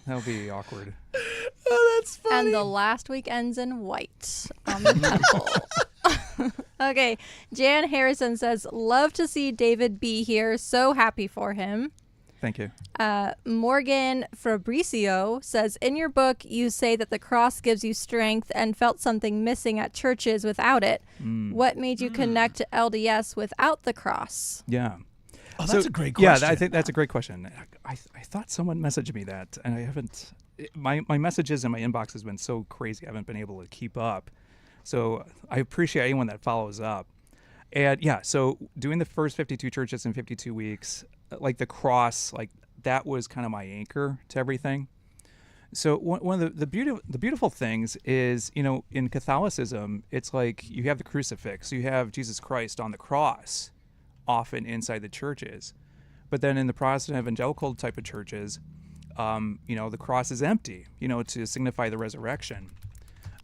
that'll be awkward. Oh, that's funny. And the last week ends in white on the temple. Okay, Jan Harrison says, love to see David be here. So happy for him. Thank you. Morgan Fabricio says, in your book, you say that the cross gives you strength and felt something missing at churches without it. What made you connect to LDS without the cross? Yeah. Oh, that's a great question. Yeah, I think that's a great question. I thought someone messaged me that, and I haven't. My messages in my inbox has been so crazy. I haven't been able to keep up. So I appreciate anyone that follows up. And yeah, so doing the first 52 churches in 52 weeks, like the cross, like that was kind of my anchor to everything. So one of the beautiful things is, in Catholicism, it's like you have the crucifix, you have Jesus Christ on the cross, often inside the churches. But then in the Protestant evangelical type of churches, the cross is empty, to signify the resurrection.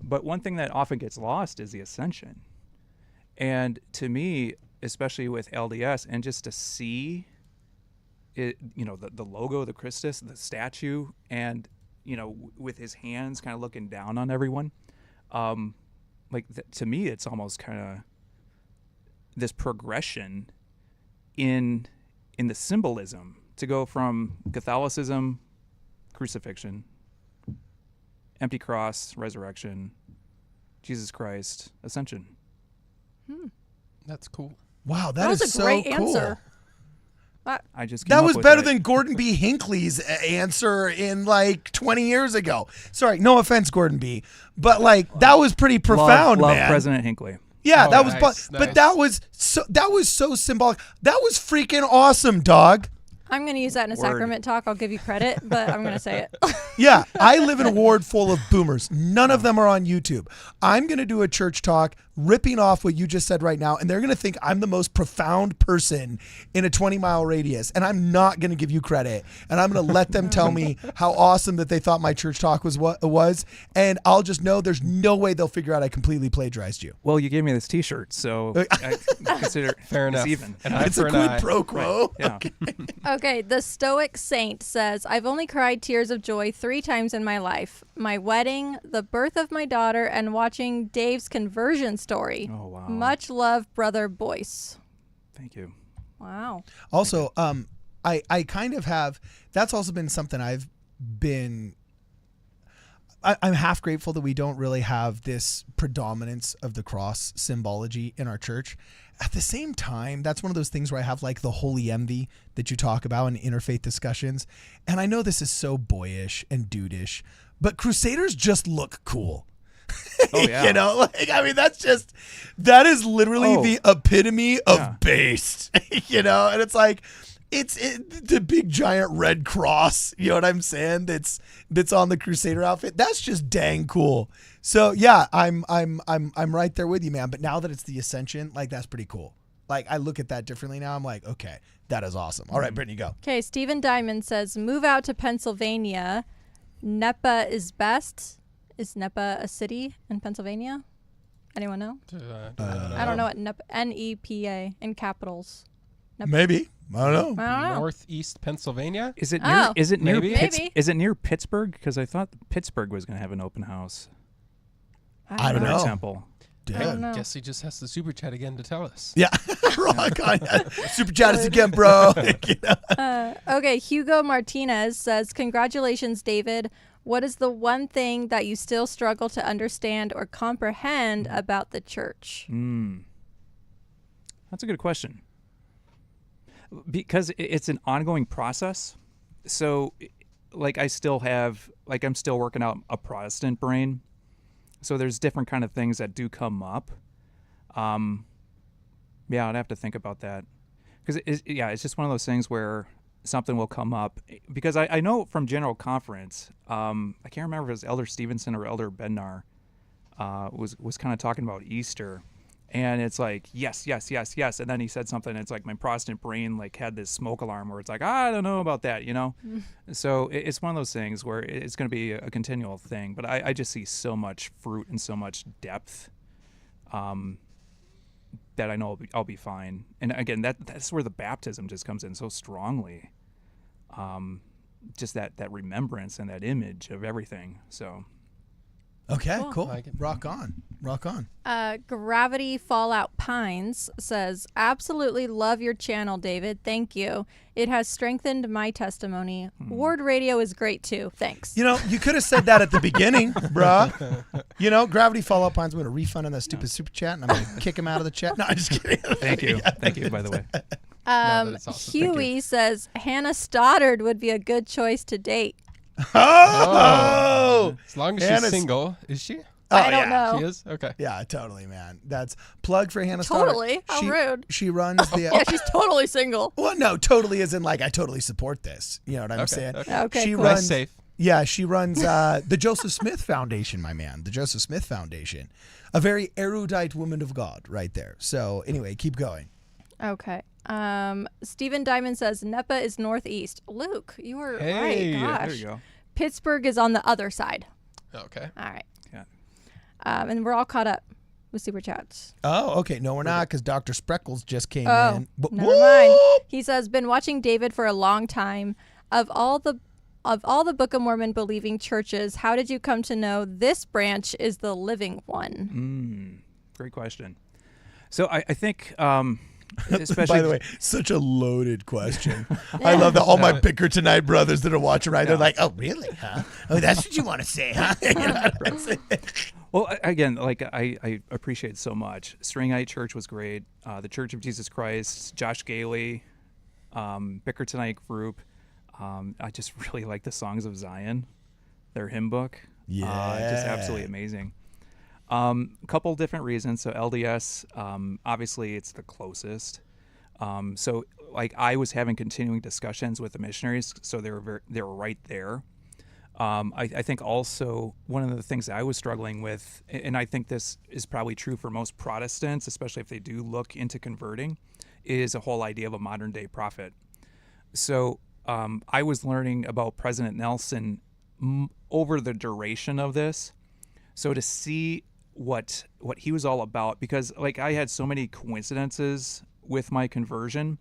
But one thing that often gets lost is the ascension. And to me, especially with LDS, and just to see it, the logo, the Christus, the statue, and, with his hands kind of looking down on everyone, to me, it's almost kind of this progression in the symbolism to go from Catholicism, crucifixion, empty cross, resurrection, Jesus Christ, ascension. That's cool. Wow, That was is a great so cool. answer. I just came That up was with better it. than Gordon B. Hinckley's answer in like 20 years ago. Sorry, no offense, Gordon B. But that was pretty profound, love man. President Hinckley. Yeah, Oh, that was, nice, but nice. that was so symbolic. That was freaking awesome, dog. I'm going to use that in a Word. sacrament talk. I'll give you credit, but I'm going to say it. Yeah, I live in a ward full of boomers. None of them are on YouTube. I'm going to do a church talk ripping off what you just said right now, and they're going to think I'm the most profound person in a 20-mile radius, and I'm not going to give you credit, and I'm going to let them tell me how awesome that they thought my church talk was, and I'll just know there's no way they'll figure out I completely plagiarized you. Well, you gave me this T-shirt, so I consider Fair it's enough. even. An eye It's for a an quid eye. pro quo. Yeah. Okay, the Stoic Saint says, I've only cried tears of joy 3 times in my life. My wedding, the birth of my daughter, and watching Dave's conversion story. Oh, wow. Much love, Brother Boice. Thank you. Wow. Also, I kind of have, that's also been something I'm half grateful that we don't really have this predominance of the cross symbology in our church. At the same time, that's one of those things where I have like the holy envy that you talk about in interfaith discussions. And I know this is so boyish and dudeish, but Crusaders just look cool. Oh, yeah. That is literally Oh. the epitome of Yeah. based, and it's like, it's the big giant red cross, you know what I'm saying? That's on the Crusader outfit. That's just dang cool. So yeah, I'm right there with you, man. But now that it's the Ascension, like that's pretty cool. Like I look at that differently now. I'm like, okay, that is awesome. All right, Brittany, go. Okay, Stephen Diamond says, move out to Pennsylvania. NEPA is best. Is NEPA a city in Pennsylvania? Anyone know? I don't know what NEPA, N-E-P-A in capitals. Maybe. I don't know. I don't know. Northeast Pennsylvania. Is it near? Oh. Is it near? Maybe. Maybe. Is it near Pittsburgh? Because I thought Pittsburgh was going to have an open house. I don't Or a know. temple. I don't Dude. know. Guess he just has to super chat again to tell us. Yeah. Rock on. Super chat us again, bro. You know? Okay, Hugo Martinez says, congratulations, David. What is the one thing that you still struggle to understand or comprehend about the church? That's a good question. Because it's an ongoing process. So, like, I'm still working out a Protestant brain. So there's different kind of things that do come up. Yeah, I'd have to think about that. Because, it's just one of those things where something will come up. Because I know from General Conference, I can't remember if it was Elder Stevenson or Elder Bednar, was kind of talking about Easter, and it's like yes, yes, yes, yes, and then he said something. It's like my Protestant brain like had this smoke alarm where it's like I don't know about that, So it's one of those things where it's going to be a continual thing. But I just see so much fruit and so much depth. That I know I'll be fine. And again, that's where the baptism just comes in so strongly. Just that remembrance and that image of everything. So. Okay, cool. Like it. Rock on. Gravity Fallout Pines says, absolutely love your channel, David. Thank you. It has strengthened my testimony. Ward Radio is great too. Thanks. You could have said that at the beginning, bruh. Gravity Fallout Pines, I'm going to refund on that stupid super chat, and I'm going to kick him out of the chat. No, I'm just kidding. Thank you. Thank you, by the way. Awesome. Huey says, Hannah Stoddard would be a good choice to date. Oh! As long as Hannah's- she's single, is she? I don't know. She is? Okay. Yeah, totally, man. That's plug for Hannah Stoddard. Totally? How rude. She runs the... Yeah, she's totally single. Well, no, totally isn't like I totally support this. You know what I'm saying? Okay, She cool. runs... Nice safe. Yeah, she runs the Joseph Smith Foundation, my man. The Joseph Smith Foundation. A very erudite woman of God right there. So anyway, keep going. Okay. Stephen Diamond says, NEPA is northeast. Luke, you were Hey, right. Gosh. There you go. Pittsburgh is on the other side. Okay. All right. Yeah. And we're all caught up with super chats. Oh, okay. No, we're not, because Dr. Spreckles just came Oh, in. never mind. He says, been watching David for a long time. Of all the Book of Mormon believing churches, how did you come to know this branch is the living one? Great question. So I think, especially By the way, such a loaded question. I love that all my Bicker Tonight brothers that are watching right, they're like, oh, really, huh? Oh, that's what you want to say, huh? Well, again, like I appreciate so much. Stringite Church was great. The Church of Jesus Christ, Josh Gailey, Bicker Tonight group. I just really like the Songs of Zion, their hymn book. Yeah. Just absolutely amazing. A couple different reasons. So LDS, obviously it's the closest. So like I was having continuing discussions with the missionaries, so they were right there. I think also one of the things that I was struggling with, and I think this is probably true for most Protestants, especially if they do look into converting, is a whole idea of a modern day prophet. So I was learning about President Nelson over the duration of this. So to see what he was all about, because like I had so many coincidences with my conversion,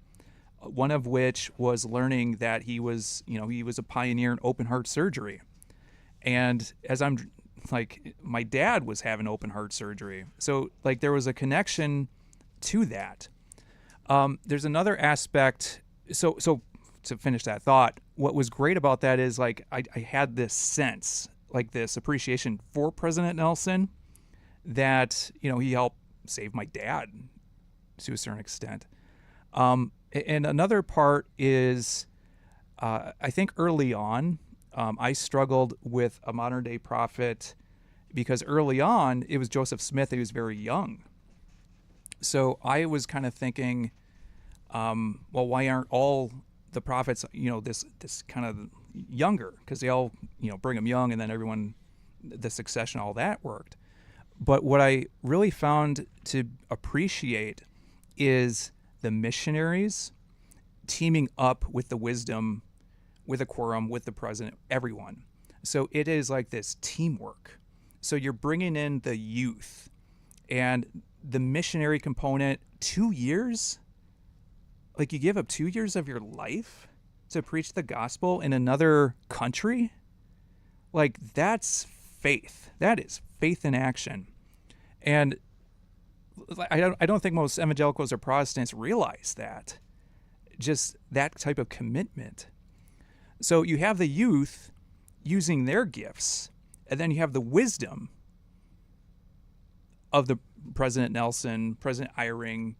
one of which was learning that he was a pioneer in open heart surgery. And as I'm like, my dad was having open heart surgery. So like there was a connection to that. There's another aspect. So to finish that thought, what was great about that is like I had this sense, like this appreciation for President Nelson, that he helped save my dad to a certain extent. And another part is I think early on I struggled with a modern day prophet because early on it was Joseph Smith. He was very young, so I was kind of thinking, well, why aren't all the prophets this kind of younger? Because they all bring them young, and then everyone, the succession, all that worked. But what I really found to appreciate is the missionaries teaming up with the wisdom, with a quorum, with the president, everyone. So it is like this teamwork. So you're bringing in the youth and the missionary component. 2 years, like you give up 2 years of your life to preach the gospel in another country. Like that's faith. That is faith in action. And I don't think most evangelicals or Protestants realize that. Just that type of commitment. So you have the youth using their gifts, and then you have the wisdom of the President Nelson, President Eyring,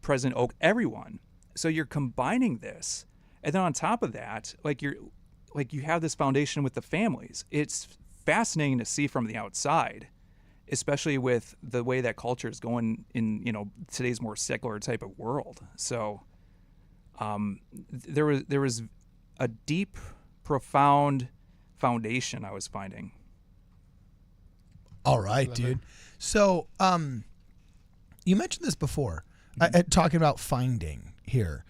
President Oak, everyone. So you're combining this. And then on top of that, you have this foundation with the families. It's fascinating to see from the outside, especially with the way that culture is going in, today's more secular type of world. So there was a deep, profound foundation I was finding. All right, dude. So, you mentioned this before, talking about finding here.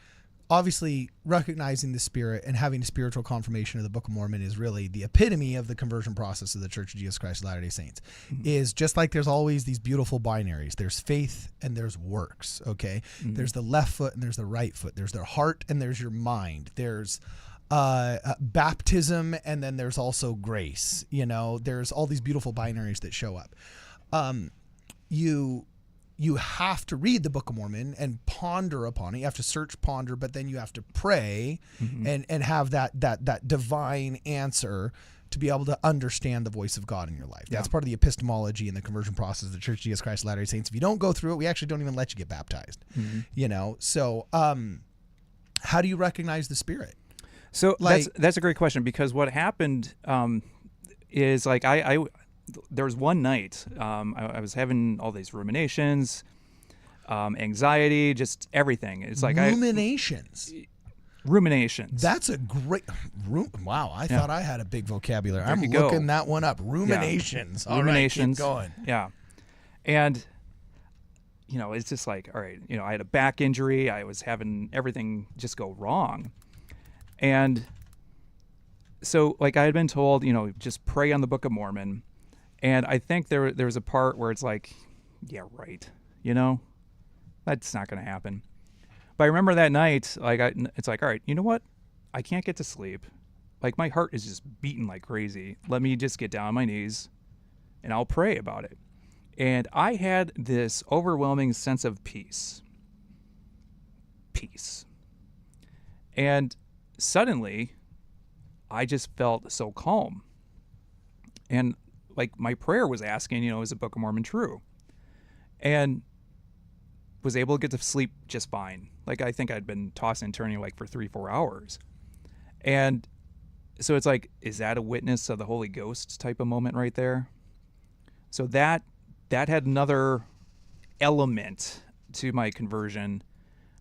Obviously, recognizing the Spirit and having a spiritual confirmation of the Book of Mormon is really the epitome of the conversion process of the Church of Jesus Christ of Latter-day Saints. Is just like there's always these beautiful binaries. There's faith and there's works, okay? There's the left foot and there's the right foot. There's their heart and there's your mind. There's baptism and then there's also grace. You know, there's all these beautiful binaries that show up. You have to read the Book of Mormon and ponder upon it. You have to search, ponder, but then you have to pray and have that divine answer to be able to understand the voice of God in your life. That's part of the epistemology and the conversion process of the Church of Jesus Christ of Latter-day Saints. If you don't go through it, we actually don't even let you get baptized. You know, so how do you recognize the Spirit? So that's a great question, because what happened is like there was one night I was having all these ruminations, anxiety, just everything. It's like ruminations. That's a great wow. I thought I had a big vocabulary. I'm looking that one up. Ruminations. Yeah. All ruminations. Right, keep going. Yeah. And you know, it's just like, all right, you know, I had a back injury. I was having everything just go wrong. And so like I had been told, you know, just pray on the Book of Mormon. And I think there was a part where it's like, yeah, right. You know, that's not going to happen. But I remember that night, like it's like, all right, you know what? I can't get to sleep. Like my heart is just beating like crazy. Let me just get down on my knees and I'll pray about it. And I had this overwhelming sense of peace. And suddenly I just felt so calm. And like my prayer was asking, you know, is the Book of Mormon true? And was able to get to sleep just fine. Like I think I'd been tossing and turning like for 3-4 hours. And so it's like, is that a witness of the Holy Ghost type of moment right there? So that had another element to my conversion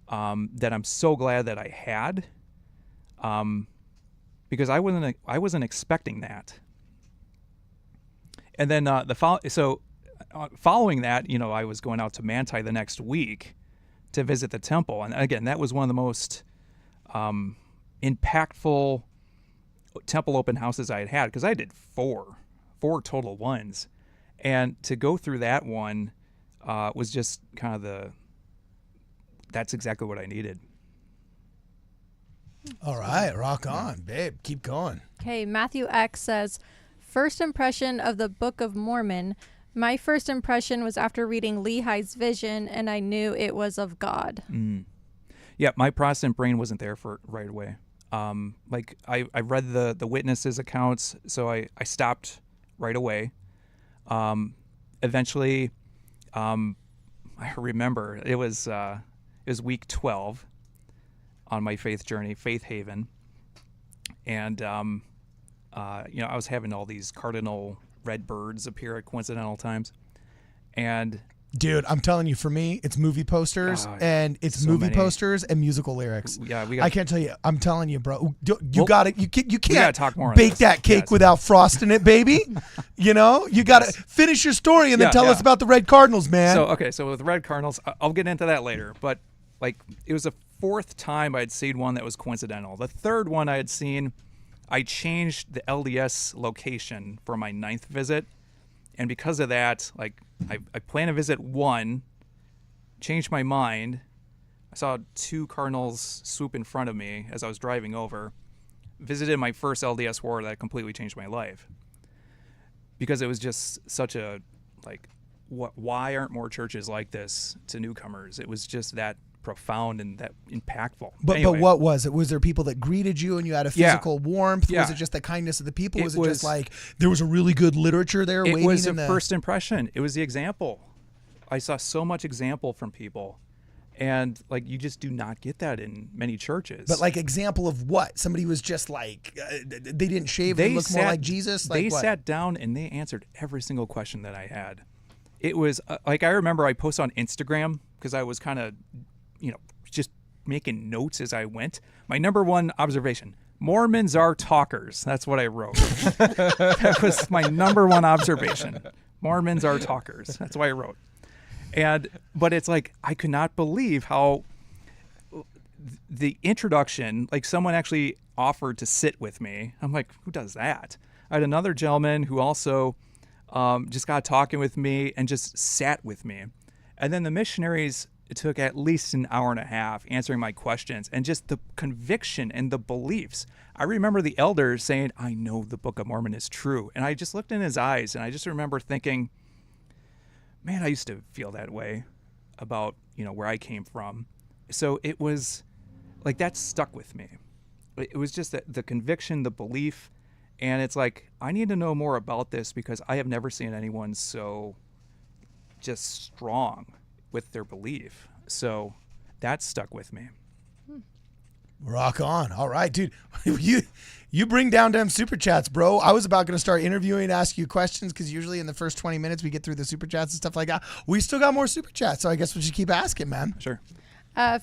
that I'm so glad that I had, because I wasn't expecting that. And then following that, you know, I was going out to Manti the next week to visit the temple. And again, that was one of the most impactful temple open houses I had, because I did four total ones. And to go through that one was just kind of that's exactly what I needed. All right, rock on, babe. Keep going. Okay, Matthew X says, first impression of the Book of Mormon. My first impression was after reading Lehi's vision, and I knew it was of God. Yeah, my Protestant brain wasn't there for right away. Like I read the witnesses' accounts, so I stopped right away. Eventually, I remember it was week 12 on my faith journey, Faith Haven, and you know, I was having all these cardinal red birds appear at coincidental times. And dude, I'm telling you, for me, it's movie posters and posters and musical lyrics. Yeah, I can't tell you. I'm telling you, bro. You got it. You can't talk more bake that cake without frosting it, baby. You know, you got to finish your story and then tell us about the Red Cardinals, man. So with Red Cardinals, I'll get into that later. But like, it was the fourth time I'd seen one that was coincidental. The third one I had seen, I changed the LDS location for my 9th visit. And because of that, like, I planned to visit one, changed my mind. I saw 2 cardinals swoop in front of me as I was driving over. Visited my first LDS ward that completely changed my life. Because it was just such a, like, why aren't more churches like this to newcomers? It was just that profound and that impactful. But what was it? Was there people that greeted you and you had a physical warmth? Was it just the kindness of the people? Was it just like there was a really good literature there waiting? It was a first impression. It was the example. I saw so much example from people. And like, you just do not get that in many churches. But like, example of what? Somebody was just like, they didn't shave and look more like Jesus? Like, they sat down and they answered every single question that I had. It was like, I remember I posted on Instagram because I was kind of, you know, just making notes as I went. My number one observation: Mormons are talkers. That's what I wrote. That was my number one observation. Mormons are talkers. That's why I wrote. But it's like, I could not believe how the introduction, like someone actually offered to sit with me. I'm like, who does that? I had another gentleman who also just got talking with me and just sat with me. And then the missionaries, it took at least an hour and a half answering my questions, and just the conviction and the beliefs. I remember the elder saying, I know the Book of Mormon is true. And I just looked in his eyes, and I just remember thinking, man, I used to feel that way about, where I came from. So it was like, that stuck with me. It was just the conviction, the belief. And it's like, I need to know more about this, because I have never seen anyone so just strong with their belief. So that stuck with me. Rock on. All right, dude. You bring down them super chats, bro. I was about going to start interviewing, ask you questions, because usually in the first 20 minutes we get through the super chats and stuff like that. We still got more super chats, so I guess we should keep asking, man. Sure.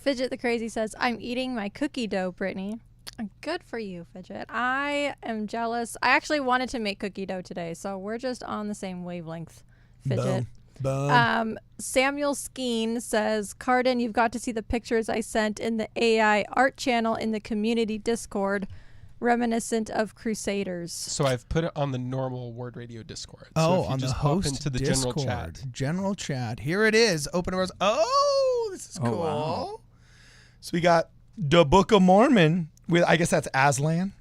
Fidget the Crazy says, I'm eating my cookie dough, Brittany. Good for you, Fidget. I am jealous. I actually wanted to make cookie dough today, so we're just on the same wavelength, Fidget. Boom. Samuel Skeen says, Cardin, you've got to see the pictures I sent in the AI art channel in the community Discord, reminiscent of Crusaders. So I've put it on the normal Ward Radio Discord. Oh, so if you on just the hop host into the Discord. general chat. Here it is. Open doors. Oh, this is cool. Wow. So we got the Book of Mormon with, I guess that's Aslan,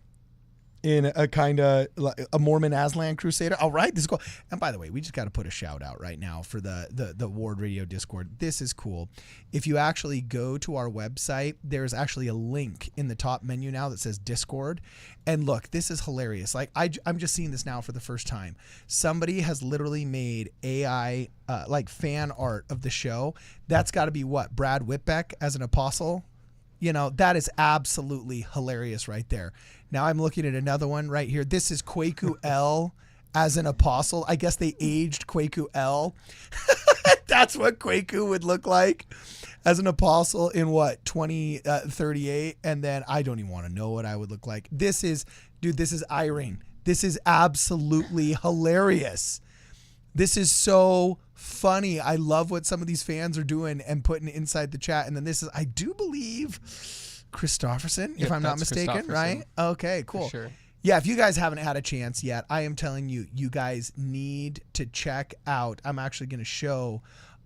in a kind of a Mormon Aslan Crusader. All right, this is cool. And by the way, we just got to put a shout out right now for the Ward Radio Discord. This is cool. If you actually go to our website, there's actually a link in the top menu now that says Discord. And look, this is hilarious. Like I'm just seeing this now for the first time. Somebody has literally made AI like fan art of the show. That's got to be what? Brad Whitbeck as an apostle. That is absolutely hilarious right there. Now I'm looking at another one right here. This is Kwaku L as an apostle. I guess they aged Kwaku L. That's what Kwaku would look like as an apostle in 2038. And then I don't even want to know what I would look like. This is Irene. This is absolutely hilarious. This is so funny. I love what some of these fans are doing and putting inside the chat. And then this is, I do believe, Christofferson, if I'm not mistaken, right? Okay, cool. For sure. Yeah, if you guys haven't had a chance yet, I am telling you, you guys need to check out. I'm actually going to show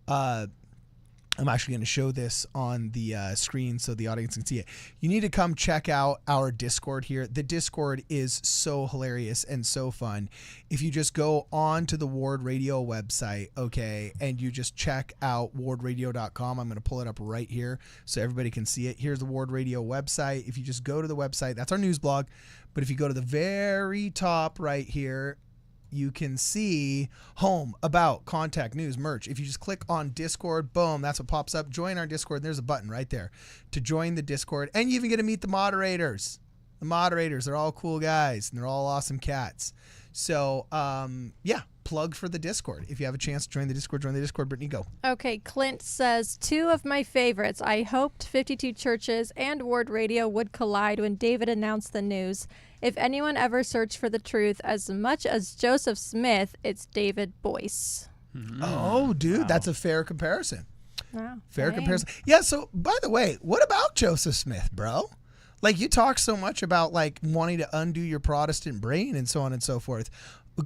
this on the screen so the audience can see it. You need to come check out our Discord here. The Discord is so hilarious and so fun. If you just go on to the Ward Radio website, okay, and you just check out wardradio.com. I'm going to pull it up right here so everybody can see it. Here's the Ward Radio website. If you just go to the website, that's our news blog. But if you go to the very top right here, you can see home, about, contact, news, merch. If you just click on Discord, boom, that's what pops up. Join our Discord. There's a button right there to join the Discord. And you even get to meet the moderators. The moderators, they're all cool guys, and they're all awesome cats. So, yeah, plug for the Discord. If you have a chance to join the Discord, Brittany, go. Okay, Clint says, 2 of my favorites. I hoped 52 churches and Ward Radio would collide when David announced the news. If anyone ever searched for the truth as much as Joseph Smith, it's David Boice. Mm-hmm. Oh, dude, wow. That's a fair comparison. Wow. Fair comparison. Yeah, so, by the way, what about Joseph Smith, bro? Like, you talk so much about, like, wanting to undo your Protestant brain and so on and so forth.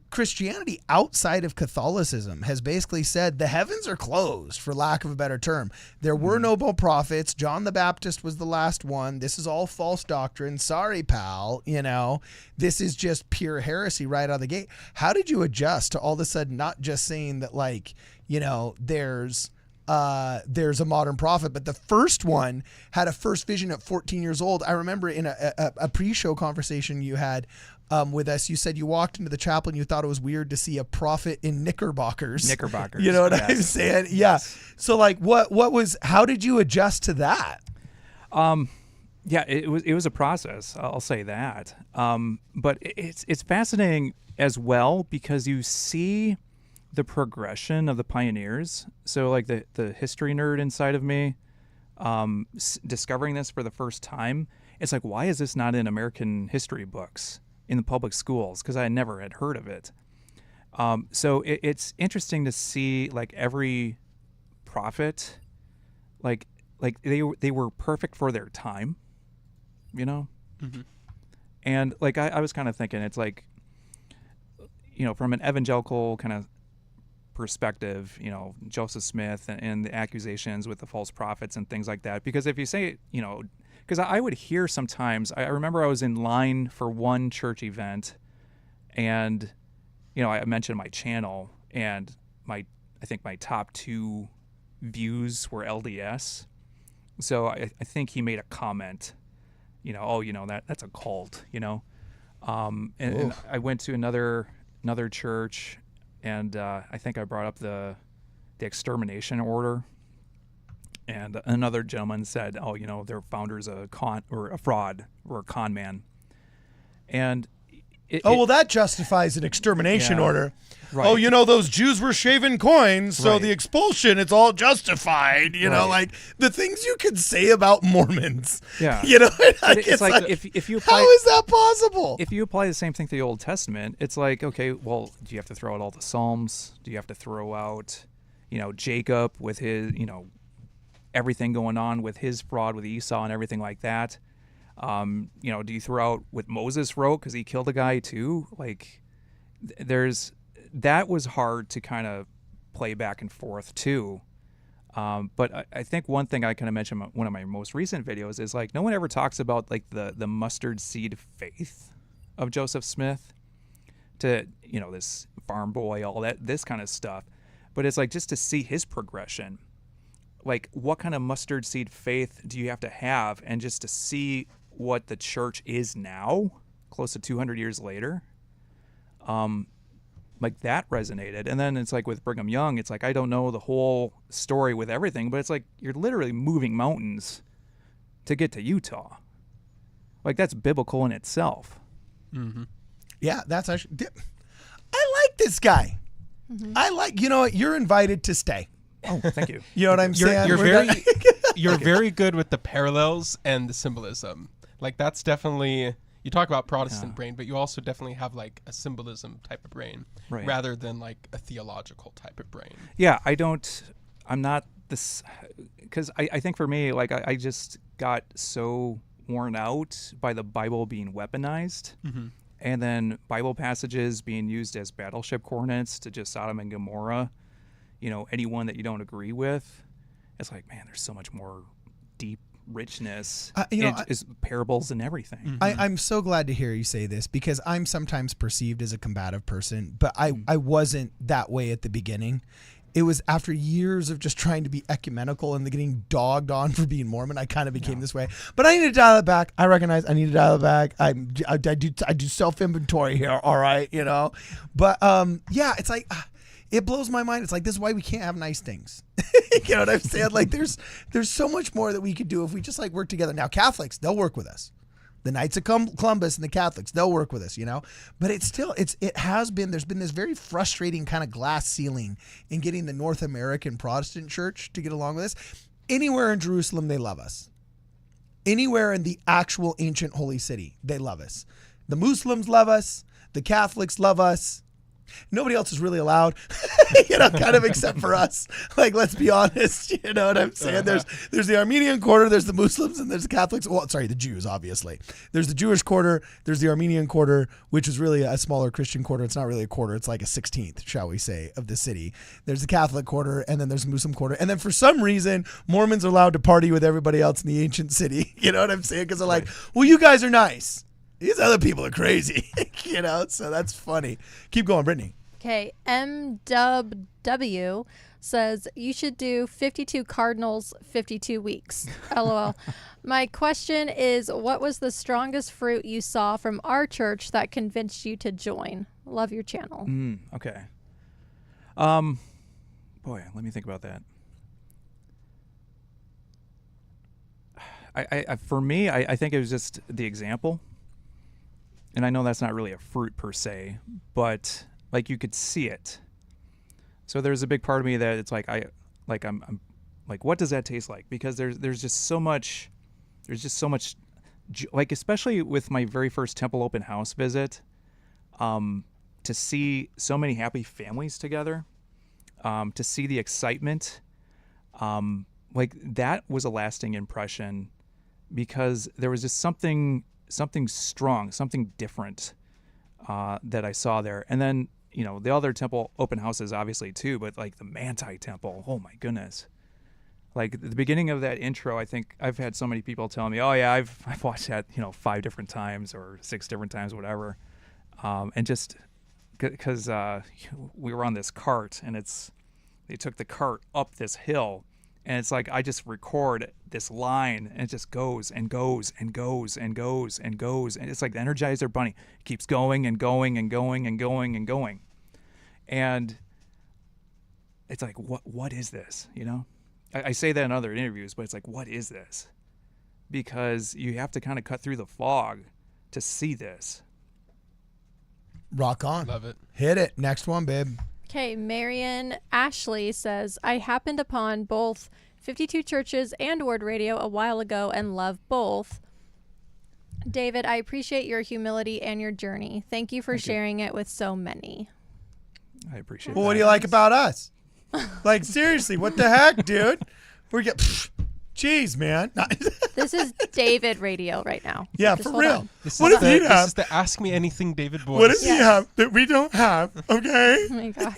Christianity outside of Catholicism has basically said the heavens are closed, for lack of a better term. There were no prophets. John the Baptist was the last one. This is all false doctrine. Sorry, pal. This is just pure heresy right out of the gate. How did you adjust to all of a sudden not just saying that, like, there's a modern prophet, but the first one had a first vision at 14 years old. I remember in a pre-show conversation you had with us, you said you walked into the chapel and you thought it was weird to see a prophet in knickerbockers. You know what I'm saying? Yeah. So, like, how did you adjust to that? Yeah, it was a process. I'll say that. But it's fascinating as well because you see the progression of the pioneers. So, like, the history nerd inside of me, discovering this for the first time, it's like, why is this not in American history books in the public schools? Because I never had heard of it. So it's interesting to see like every prophet, like they were perfect for their time, you know? Mhm. And like I was kind of thinking, it's like, you know, from an evangelical kind of perspective, you know, Joseph Smith and the accusations with the false prophets and things like that. Because if you say, you know, because I would hear sometimes, I remember I was in line for one church event, and, you know, I mentioned my channel, and I think my top 2 views were LDS. So I think he made a comment, you know, oh, you know, that's a cult, you know. And I went to another church, and I think I brought up the extermination order, and another gentleman said, oh, you know, their founder's a fraud or a con man. And well, that justifies an extermination order. Right. Oh, you know, those Jews were shaving coins, so Right. the expulsion, it's all justified. You know, like the things you could say about Mormons. Yeah. You know, it's like if you apply, how is that possible? if you apply the same thing to the Old Testament, it's like, okay, well, do you have to throw out all the Psalms? Do you have to throw out, you know, Jacob with his, you know, everything going on with his fraud with Esau and everything like that? You know, do you throw out what Moses wrote because he killed a guy too? Like, that was hard to kind of play back and forth too. But I think one thing I kind of mentioned in one of my most recent videos is like no one ever talks about like the mustard seed faith of Joseph Smith to, you know, this farm boy, all that, this kind of stuff. But it's like just to see his progression, like what kind of mustard seed faith do you have to have, and just to see what the church is now, close to 200 years later. Like that resonated. And then it's like with Brigham Young, it's like I don't know the whole story with everything, but it's like you're literally moving mountains to get to Utah. Like that's biblical in itself. Mm-hmm. Yeah, that's actually. I like this guy. Mm-hmm. I like. You know what? You're invited to stay. Oh, thank you. You know what I'm saying? You're We're very not- you're very good with the parallels and the symbolism. Like that's definitely, you talk about Protestant brain, but you also definitely have like a symbolism type of brain, Right. rather than like a theological type of brain. Yeah, I'm not this, because I think for me, like I just got so worn out by the Bible being weaponized, and then Bible passages being used as battleship coordinates to just Sodom and Gomorrah, you know, anyone that you don't agree with. It's like, man, there's so much more deep richness, is parables and everything. I'm so glad to hear you say this, because I'm sometimes perceived as a combative person, but I wasn't that way at the beginning. It was after years of just trying to be ecumenical and getting dogged on for being Mormon, I kind of became this way. But I need to dial it back. I recognize I need to dial it back. I do self-inventory here, all right, you know? But yeah, it's like, it blows my mind. It's like, this is why we can't have nice things. You know what I'm saying? Like there's so much more that we could do if we just like work together. Now Catholics, they'll work with us. The Knights of Columbus and the Catholics, they'll work with us, you know? But it's still, there's been this very frustrating kind of glass ceiling in getting the North American Protestant church to get along with us. Anywhere in Jerusalem, they love us. Anywhere in the actual ancient holy city, they love us. The Muslims love us. The Catholics love us. Nobody else is really allowed, you know, kind of except for us. Like, let's be honest, you know what I'm saying? There's the Armenian quarter, there's the Muslims, and there's the Catholics. Well, sorry, the Jews, obviously. There's the Jewish quarter, there's the Armenian quarter, which is really a smaller Christian quarter. It's not really a quarter, it's like a 16th, shall we say, of the city. There's the Catholic quarter, and then there's the Muslim quarter. And then for some reason, Mormons are allowed to party with everybody else in the ancient city. You know what I'm saying? Because they're like, well, you guys are nice. These other people are crazy, you know, so that's funny. Keep going, Brittany. Okay, MW says you should do 52 cardinals, 52 weeks. LOL. My question is, what was the strongest fruit you saw from our church that convinced you to join? Love your channel. Okay. Boy, let me think about that. For me, I think it was just the example. And I know that's not really a fruit per se, but like you could see it. So there's a big part of me that it's like I'm like, what does that taste like? Because there's just so much, like especially with my very first temple open house visit, to see so many happy families together, to see the excitement, like that was a lasting impression, because there was just something strong, something different that I saw there. And then, the other temple open houses obviously too, but like the Manti Temple, oh my goodness. Like at the beginning of that intro, I think I've had so many people telling me, oh yeah, I've watched that, 5 different times or 6 different times, whatever. And just because we were on this cart, and they took the cart up this hill, and it's like I just record this line, and it just goes and goes and goes and goes and goes, and it's like the Energizer Bunny. It keeps going and going and going and going and going, and it's like, what is this? I say that in other interviews, but it's like, what is this? Because you have to kind of cut through the fog to see this. Rock on. Love it. Hit it. Next one, babe. Okay, Marion Ashley says, I happened upon both 52 Churches and Word Radio a while ago and love both. David, I appreciate your humility and your journey. Thank you for sharing it with so many. I appreciate Well, that. what do you like about us? Like, seriously, what the heck, dude? Jeez, man. This is David Radio right now. Yeah, Just for hold real. on. What does he This have? is the Ask Me Anything David Boice. What does he Yes. have that we don't have? Okay. Oh my gosh.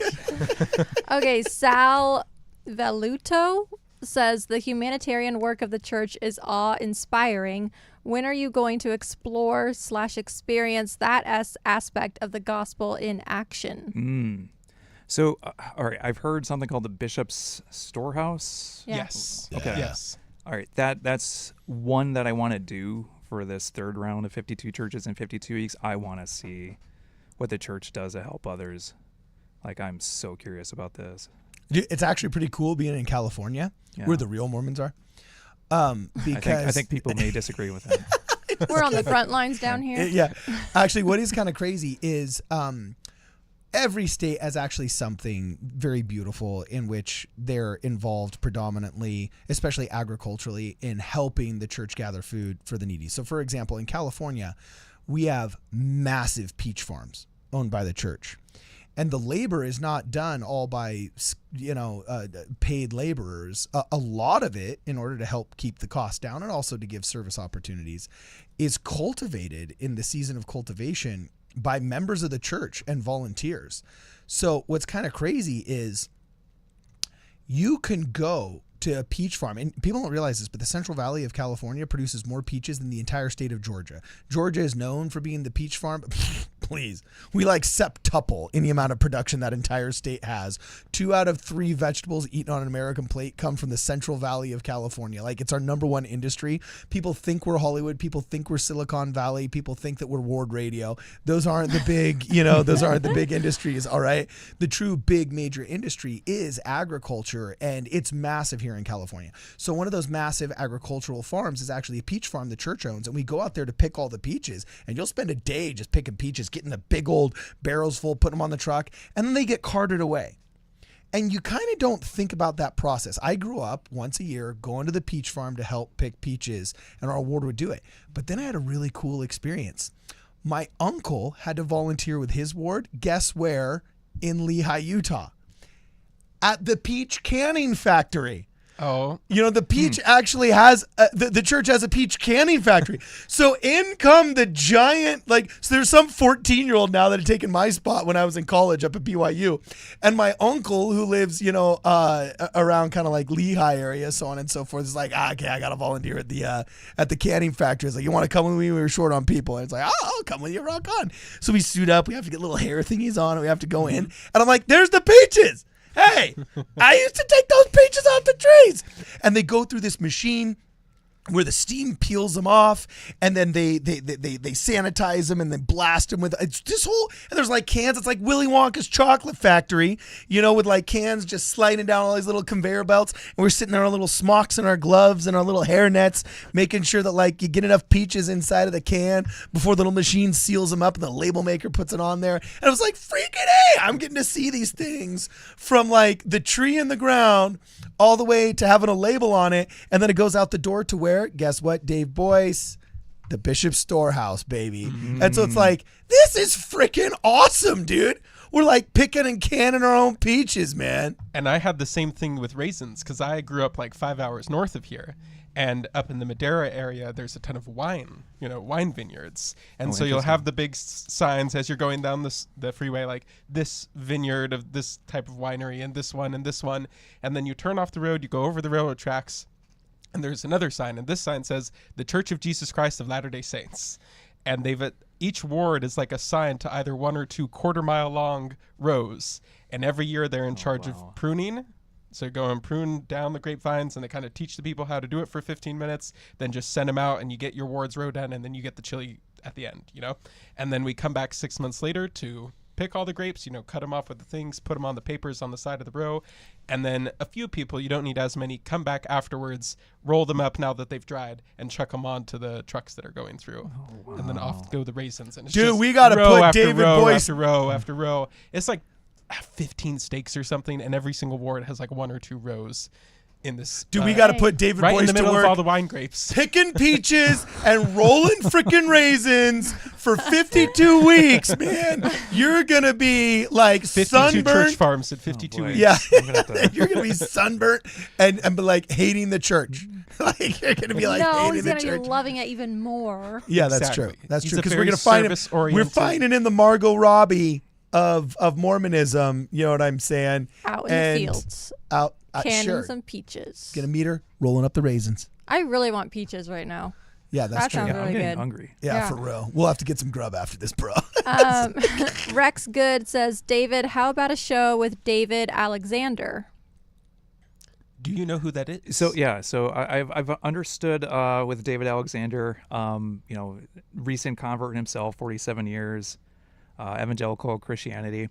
Okay, Sal Veluto says the humanitarian work of the church is awe-inspiring. When are you going to explore/experience that aspect of the gospel in action? So, all right, I've heard something called the Bishop's Storehouse. Yeah. Yes. Okay. Yes. All right, that's one that I want to do for this third round of 52 churches in 52 weeks. I want to see what the church does to help others. Like, I'm so curious about this. It's actually pretty cool being in California, Yeah. where the real Mormons are. Because I think people may disagree with that. We're on the front lines down here. yeah, actually, what is kind of crazy is every state has actually something very beautiful in which they're involved predominantly, especially agriculturally, in helping the church gather food for the needy. So, for example, in California, we have massive peach farms owned by the church. And the labor is not done all by, paid laborers. A lot of it, in order to help keep the cost down and also to give service opportunities, is cultivated in the season of cultivation by members of the church and volunteers. So what's kind of crazy is you can go to a peach farm, and people don't realize this, but the Central Valley of California produces more peaches than the entire state of Georgia. Georgia is known for being the peach farm, but please, we like septuple in the amount of production that entire state has. 2 out of 3 vegetables eaten on an American plate come from the Central Valley of California. Like, it's our number one industry. People think we're Hollywood. People think we're Silicon Valley. People think that we're WardRadio. Those aren't the big, those aren't the big industries, all right? The true big major industry is agriculture, and it's massive here in California. So one of those massive agricultural farms is actually a peach farm the church owns, and we go out there to pick all the peaches, and you'll spend a day just picking peaches, getting the big old barrels full, putting them on the truck, and then they get carted away. And you kind of don't think about that process. I grew up once a year going to the peach farm to help pick peaches, and our ward would do it. But then I had a really cool experience. My uncle had to volunteer with his ward. Guess where? In Lehi, Utah. At the peach canning factory. Oh. The peach actually has, the church has a peach canning factory. So in come the giant, so there's some 14-year-old now that had taken my spot when I was in college up at BYU. And my uncle, who lives, around kind of like Lehi area, so on and so forth, is like, okay, I got to volunteer at the canning factory. It's like, you want to come with me? We were short on people. And it's like, I'll come with you, rock on. So we suit up. We have to get little hair thingies on. And we have to go in. And I'm like, there's the peaches. Hey, I used to take those peaches off the trees. And they go through this machine where the steam peels them off, and then they sanitize them and then blast them with this whole, and there's like cans. It's like Willy Wonka's chocolate factory, with like cans just sliding down all these little conveyor belts. And we're sitting there in our little smocks and our gloves and our little hair nets, making sure that like you get enough peaches inside of the can before the little machine seals them up and the label maker puts it on there. And I was like, freaking A, I'm getting to see these things from like the tree in the ground all the way to having a label on it. And then it goes out the door to where, guess what, Dave Boice, the Bishop's Storehouse, baby. And so it's like, this is freaking awesome, dude. We're like picking and canning our own peaches, man. And I had the same thing with raisins because I grew up like 5 hours north of here. And up in the Madera area, there's a ton of wine vineyards. And so you'll have the big signs as you're going down the freeway, like this vineyard of this type of winery and this one and this one. And then you turn off the road, you go over the railroad tracks, and there's another sign. And this sign says, The Church of Jesus Christ of Latter-day Saints. And each ward is like assigned to either 1 or 2 quarter-mile long rows. And every year they're in charge of pruning. So go and prune down the grapevines, and they kind of teach the people how to do it for 15 minutes, then just send them out, and you get your ward's row done, and then you get the chili at the end, And then we come back 6 months later to pick all the grapes, cut them off with the things, put them on the papers on the side of the row, and then a few people, you don't need as many, come back afterwards, roll them up now that they've dried, and chuck them onto the trucks that are going through. And then off go the raisins. And it's Dude, just we got to put after David row Boice. after row after row. It's like 15 stakes or something, and every single ward has like 1 or 2 rows in this. Dude, we got to put David right Boice in the middle to work of all the wine grapes. picking peaches and rolling freaking raisins for 52 weeks, man. You're going to be like 52 sunburned. church farms at 52 boy. weeks. Yeah, I'm gonna have to- you're going to be sunburnt and be like hating the church. Like you're going to be like no, hating he's the going to church. be loving it even more. Yeah, that's Exactly. true. That's He's true a because we're very going to find it. We're service-oriented- finding in the Margot Robbie of Mormonism. You know what I'm saying? Out in And the fields, Out canning sure. some peaches. Gonna meet her rolling up the raisins. I really want peaches right now. Yeah, that's That true. sounds Yeah, I'm really getting good. hungry. Yeah. for real. We'll have to get some grub after this, bro. Rex Good says, David, how about a show with David Alexander? Do you know who that is? So I've understood with David Alexander, recent convert himself, 47 years, evangelical Christianity.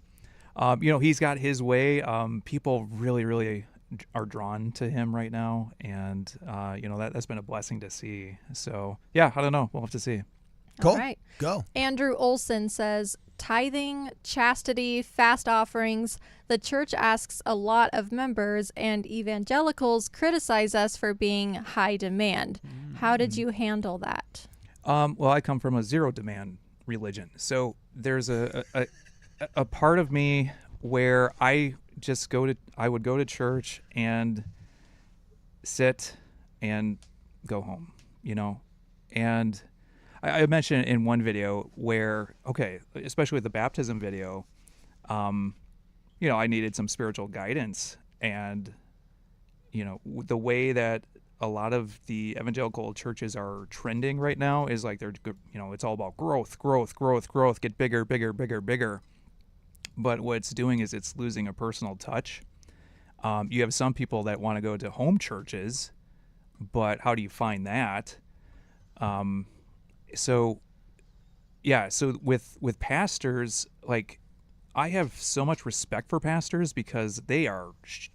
He's got his way. People really are drawn to him right now, and that's been a blessing to see. So yeah, I don't know. We'll have to see. Cool. All right. Go. Andrew Olson says, tithing, chastity, fast offerings. The church asks a lot of members, and evangelicals criticize us for being high demand. How did you handle that? Well, I come from a zero demand religion, so there's a part of me where I would go to church and sit and go home, and I mentioned in one video where, especially with the baptism video, I needed some spiritual guidance, and the way that a lot of the evangelical churches are trending right now is like they're, it's all about growth, get bigger. But what it's doing is it's losing a personal touch. You have some people that want to go to home churches, but how do you find that? So with pastors, like, I have so much respect for pastors because they are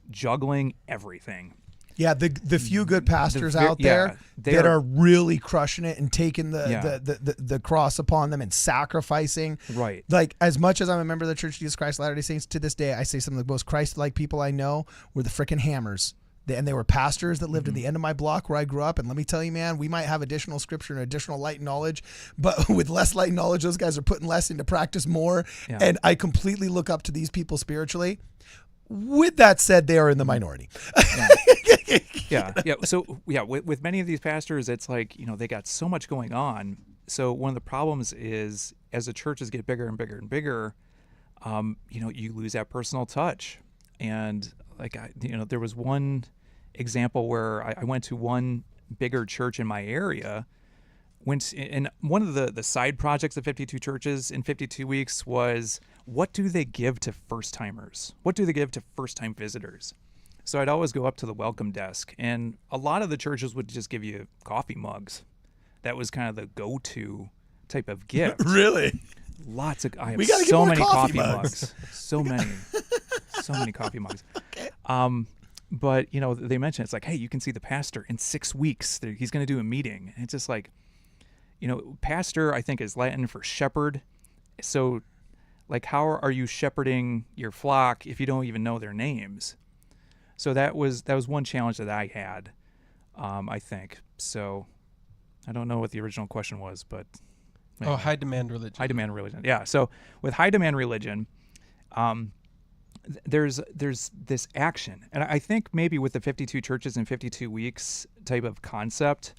juggling everything. Yeah, the few good pastors out there that are really crushing it and taking the cross upon them and sacrificing. Right. Like, as much as I'm a member of the Church of Jesus Christ Latter-day Saints, to this day, I say some of the most Christ-like people I know were the frickin' Hammers. And they were pastors that lived at the end of my block where I grew up. And let me tell you, man, we might have additional scripture and additional light and knowledge, but with less light and knowledge, those guys are putting less into practice more. Yeah. And I completely look up to these people spiritually. With that said, they are in the minority. Yeah. So with many of these pastors, it's like, they got so much going on. So one of the problems is, as the churches get bigger and bigger and bigger, you lose that personal touch. And there was one example where I went to one bigger church in my area. And one of the side projects of 52 churches in 52 weeks was, what do they give to first-timers? What do they give to first-time visitors? So I'd always go up to the welcome desk, and a lot of the churches would just give you coffee mugs. That was kind of the go-to type of gift. Really? I have We gotta get so more many coffee coffee mugs. mugs. So many coffee mugs. Okay. But, they mentioned, it's like, hey, you can see the pastor in 6 weeks. He's going to do a meeting. And it's just like, pastor, I think, is Latin for shepherd. So, like, how are you shepherding your flock if you don't even know their names? So that was one challenge that I had, I think. So I don't know what the original question was, but Oh, high demand religion. high demand religion. Yeah. So with high demand religion, there's this action, and I think maybe with the 52 churches in 52 weeks type of concept,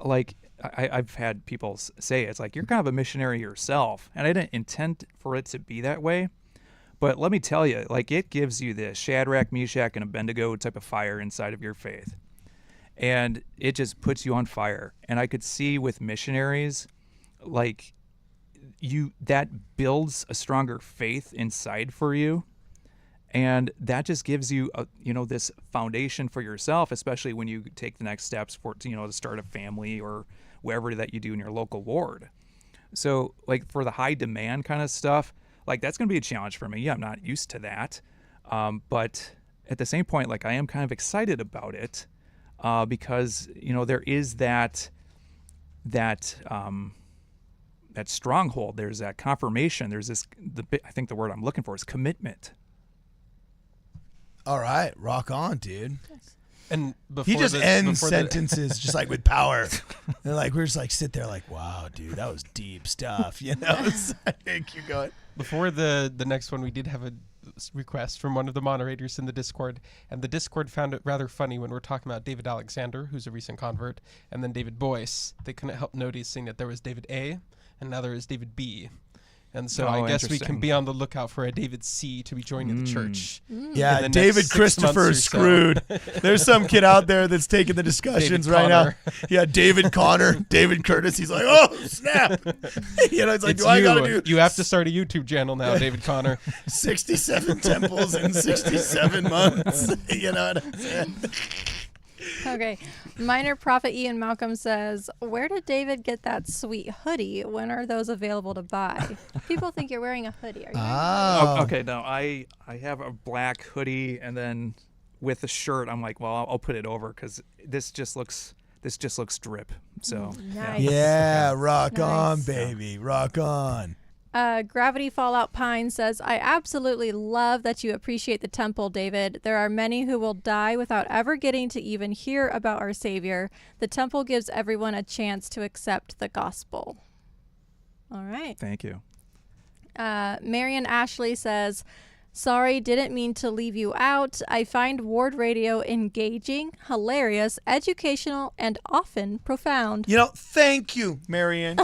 like I've had people say it's like you're kind of a missionary yourself, and I didn't intend for it to be that way. But let me tell you, like it gives you this Shadrach, Meshach, and Abednego type of fire inside of your faith. And it just puts you on fire. And I could see with missionaries, like that builds a stronger faith inside for you. And that just gives you, this foundation for yourself, especially when you take the next steps for, to start a family or wherever that you do in your local ward. So like for the high demand kind of stuff, like that's going to be a challenge for me. Yeah, I'm not used to that. But at the same point, like I am kind of excited about it because, there is that stronghold. There's that confirmation. There's I think the word I'm looking for is commitment. All right, rock on, dude. And He just ends sentences just like with power. And like we're just like sit there like, wow, dude, that was deep stuff. So, keep going. Before the next one, we did have a request from one of the moderators in the Discord, and the Discord found it rather funny when we're talking about David Alexander, who's a recent convert, and then David Boice. They couldn't help noticing that there was David A, and now there is David B. And so I guess we can be on the lookout for a David C to be joining the church. Yeah, David Christopher is screwed. There's some kid out there that's taking the discussions right now. Yeah, David Connor, David Curtis. He's like, oh, snap. It's like, I got to do. You have to start a YouTube channel now, David Connor. 67 temples in 67 months. You know what I'm saying? Okay. Minor Prophet Ian Malcolm says, where did David get that sweet hoodie? When are those available to buy? People think you're wearing a hoodie. Are you wearing a hoodie? Okay, no, I have a black hoodie, and then with the shirt, I'm like, well, I'll put it over because this just looks drip. So Nice. Yeah, rock Nice. on, baby. Rock on. Gravity Fallout Pine says, I absolutely love that you appreciate the temple, David. There are many who will die without ever getting to even hear about our Savior. The temple gives everyone a chance to accept the gospel. All right. Thank you. Marion Ashley says, sorry, didn't mean to leave you out. I find Ward Radio engaging, hilarious, educational, and often profound. Thank you, Marion.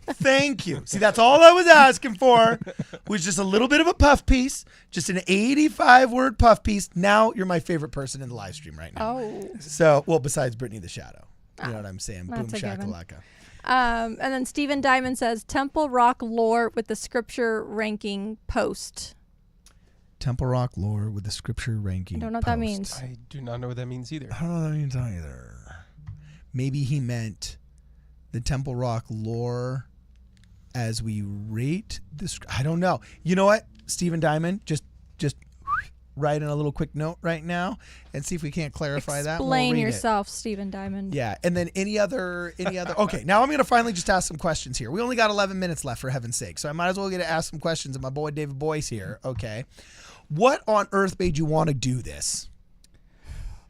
Thank you. See, that's all I was asking for was just a little bit of a puff piece, just an 85-word puff piece. Now you're my favorite person in the live stream right now. Oh. So, well, besides Brittany the Shadow. You know what I'm saying? Boom, That's a given. shakalaka. And then Stephen Diamond says, Temple Rock lore with the scripture ranking post. Temple Rock lore with the scripture ranking. I don't know what that means. I do not know what that means either. I don't know what that means either. Maybe he meant the Temple Rock lore as we rate the. I don't know. You know what, Stephen Diamond, just write in a little quick note right now and see if we can't clarify that. Explain We'll read yourself, Stephen Diamond. Yeah, and then any other. Okay, now I'm going to finally just ask some questions here. We only got 11 minutes left, for heaven's sake, so I might as well get to ask some questions of my boy David Boice here. Okay, what on earth made you want to do this?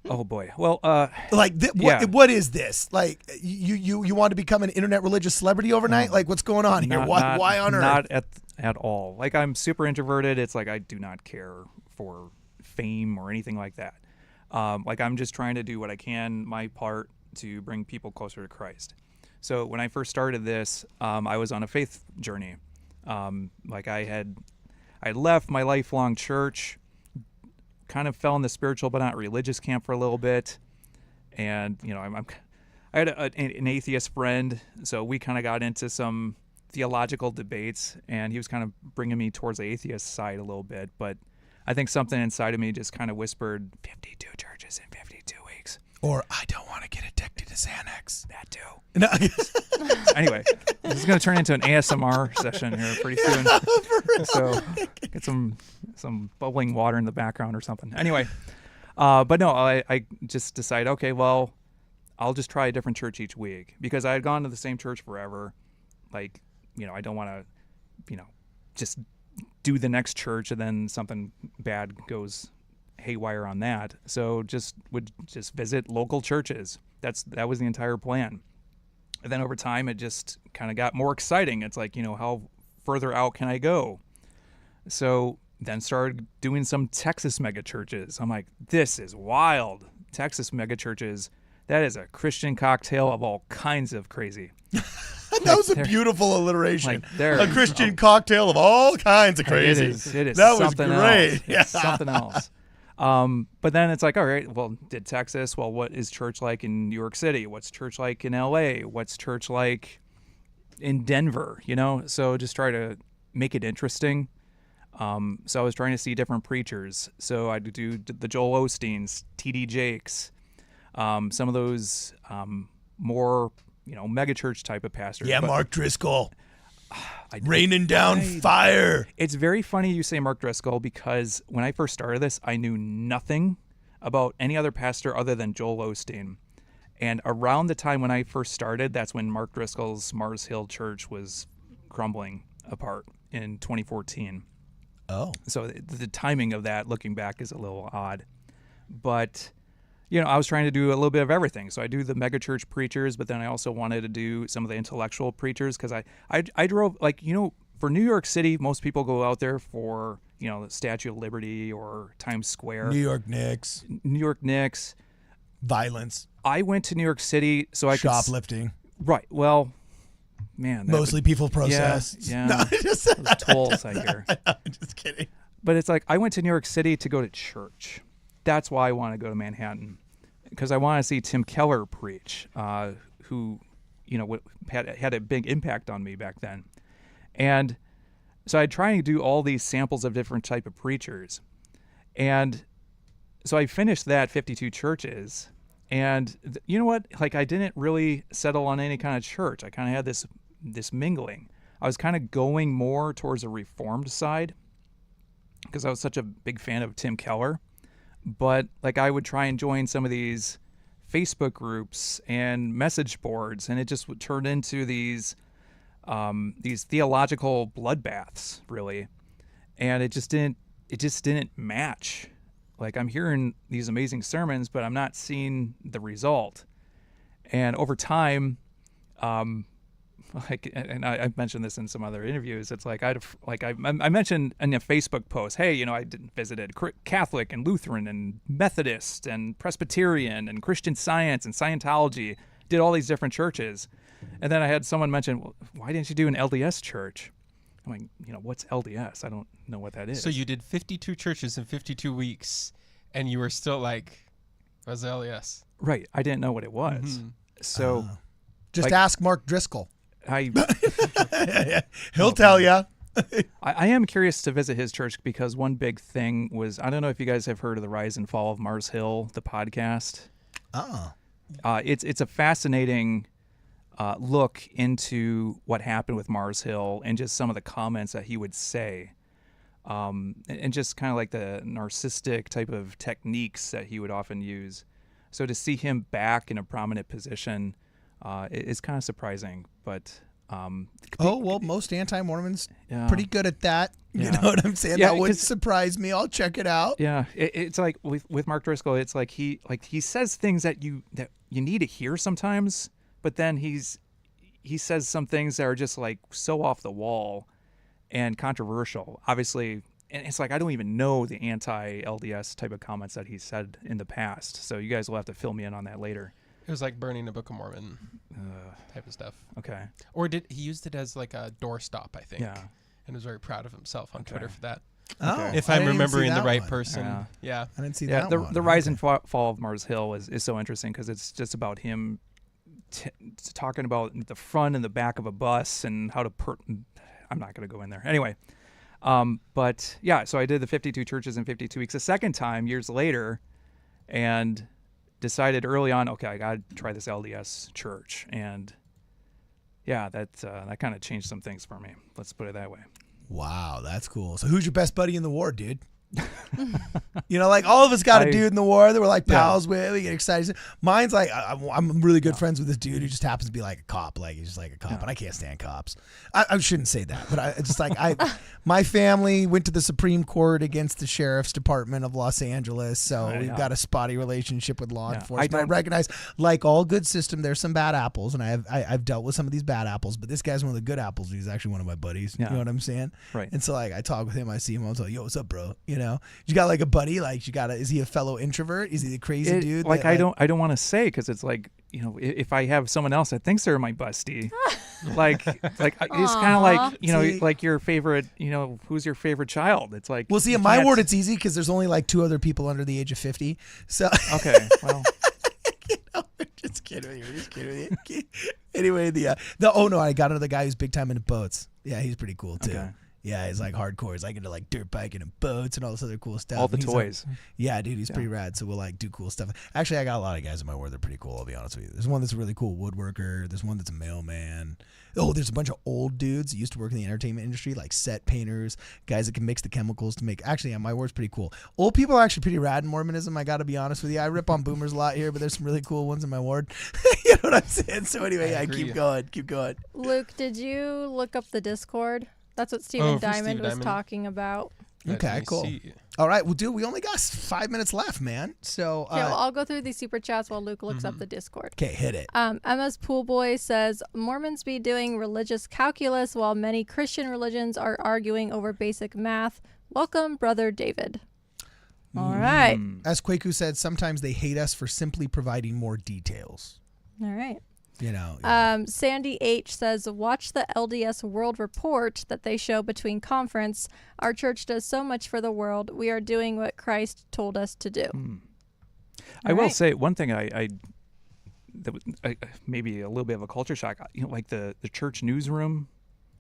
Oh boy. Well, what is this? Like, you want to become an internet religious celebrity overnight? Like, what's going on here? Why on earth? Not at all. Like, I'm super introverted. It's like I do not care for fame or anything like that. Like, I'm just trying to do what I can, my part, to bring people closer to Christ. So when I first started this, I was on a faith journey. Like I had left my lifelong church, kind of fell in the spiritual but not religious camp for a little bit, and I had an atheist friend, so we kind of got into some theological debates, and he was kind of bringing me towards the atheist side a little bit, but I think something inside of me just kind of whispered 52 churches in 52 weeks, or I don't want to get addicted to Xanax. That too. No. Anyway, this is going to turn into an ASMR session here pretty soon. So get some bubbling water in the background or something. Anyway, but no, I just decided, okay, well, I'll just try a different church each week because I had gone to the same church forever. Like, I don't want to, just do the next church and then something bad goes haywire on that. So would visit local churches. That was the entire plan. And then over time, it just kind of got more exciting. It's like, how further out can I go? So then started doing some Texas megachurches. I'm like, this is wild. Texas megachurches, that is a Christian cocktail of all kinds of crazy. That was a beautiful alliteration. Like a Christian cocktail of all kinds of crazy. It is. That was something great. Else. Yeah. It's something else. But then it's like, all right, well, did Texas? Well, what is church like in New York City? What's church like in LA? What's church like in Denver? So just try to make it interesting. So I was trying to see different preachers. So I'd do the Joel Osteens, T.D. Jakes, some of those more, megachurch type of pastors. Yeah, But Mark Driscoll. Raining down fire. It's very funny you say Mark Driscoll, because when I first started this, I knew nothing about any other pastor other than Joel Osteen. And around the time when I first started, that's when Mark Driscoll's Mars Hill Church was crumbling apart in 2014. Oh. So the timing of that, looking back, is a little odd. But, I was trying to do a little bit of everything. So I do the megachurch preachers, but then I also wanted to do some of the intellectual preachers, because I drove, for New York City, most people go out there for, the Statue of Liberty or Times Square. New York Knicks. Violence. I went to New York City so I Shoplifting. Right. Well, man. Mostly people protest. Yeah. No, Those tolls, I hear. I'm just kidding. But it's like, I went to New York City to go to church. That's why I want to go to Manhattan, because I want to see Tim Keller preach, who, had a big impact on me back then. And so I try to do all these samples of different type of preachers. And so I finished that 52 churches. And you know what? Like, I didn't really settle on any kind of church. I kind of had this mingling. I was kind of going more towards a Reformed side, because I was such a big fan of Tim Keller. But I would try and join some of these Facebook groups and message boards, and it just would turn into these theological bloodbaths, really. And it just didn't match. I'm hearing these amazing sermons, but I'm not seeing the result. And over time, and I've mentioned this in some other interviews, it's like I mentioned in a Facebook post, hey, I visited Catholic and Lutheran and Methodist and Presbyterian and Christian Science and Scientology, did all these different churches. And then I had someone mention, well, why didn't you do an LDS church? I'm like, what's LDS? I don't know what that is. So you did 52 churches in 52 weeks, and you were still like, what's LDS? Right. I didn't know what it was. Mm-hmm. So just ask Mark Driscoll. He'll tell you. I am curious to visit his church, because one big thing was, I don't know if you guys have heard of the Rise and Fall of Mars Hill, the podcast. It's a fascinating look into what happened with Mars Hill, and just some of the comments that he would say, and just kind of like the narcissistic type of techniques that he would often use. So to see him back in a prominent position is kind of surprising. But most anti-Mormons pretty good at that. Yeah. You know what I'm saying? Yeah, that wouldn't surprise me. I'll check it out. Yeah, it's like with Mark Driscoll, it's like he says things that you need to hear sometimes, but then he says some things that are just so off the wall and controversial, obviously. And it's like, I don't even know the anti-LDS type of comments that he said in the past. So you guys will have to fill me in on that later. It was like burning the Book of Mormon type of stuff. Okay. Or he used it as a doorstop, I think. Yeah. And was very proud of himself on Twitter for that. Oh, if I I'm didn't remembering see the that right one. person. Yeah. I didn't see Yeah, that one. the rise and fall of Mars Hill is so interesting, because it's just about him talking about the front and the back of a bus and how to I'm not going to go in there. Anyway, but yeah, so I did the 52 churches in 52 weeks a second time years later, and decided early on, okay, I got to try this LDS church. And yeah, that kind of changed some things for me. Let's put it that way. Wow, that's cool. So who's your best buddy in the ward, dude? You know, like all of us got a dude in the war that we're like Yeah. pals with. We get excited. Mine's like I'm really good friends with this dude who just happens to be like a cop. Like he's just like a cop, and I can't stand cops. I shouldn't say that, but I just like my family went to the Supreme Court against the Sheriff's Department of Los Angeles, so we've got a spotty relationship with law enforcement. I recognize, like all good system, there's some bad apples, and I've dealt with some of these bad apples, but this guy's one of the good apples. He's actually one of my buddies. Yeah. You know what I'm saying? Right. And so like I talk with him, I see him, I'm like, yo, what's up, bro? You know, you got like a buddy, like is he a fellow introvert? Is he the crazy dude? Like that, I don't want to say, because it's like, you know, if I have someone else that thinks they're my bestie, like it's kind of like, you know, like your favorite, you know, who's your favorite child? It's like, well, see, in my ward, it's easy because there's only like 2 other people under the age of 50. So okay, well, you know, just kidding with you. Anyway, oh no, I got another guy who's big time into boats. Yeah, he's pretty cool too. Okay. Yeah, he's like hardcore. He's like into like dirt biking and boats and all this other cool stuff. all the And he's toys. yeah, dude, he's pretty rad. So we'll like do cool stuff. Actually, I got a lot of guys in my ward that are pretty cool. I'll be honest with you. There's one that's a really cool woodworker. There's one that's a mailman. Oh, there's a bunch of old dudes that used to work in the entertainment industry, like set painters, guys that can mix the chemicals to make. Actually, yeah, my ward's pretty cool. Old people are actually pretty rad in Mormonism. I got to be honest with you. I rip on boomers a lot here, but there's some really cool ones in my ward. You know what I'm saying? So anyway, yeah, keep going. Luke, did you look up the Discord? That's what Stephen Diamond was talking about. Okay, cool. All right, well, dude, we only got 5 minutes left, man. So well, I'll go through these super chats while Luke looks up the Discord. Okay, hit it. Emma's Pool Boy says, Mormons be doing religious calculus while many Christian religions are arguing over basic math. Welcome, Brother David. All right. As Kwaku said, sometimes they hate us for simply providing more details. All right. You know. Sandy H says, watch the LDS World Report that they show between conference. Our church does so much for the world. We are doing what Christ told us to do. I will say one thing that was maybe a little bit of a culture shock, you know, like the church newsroom,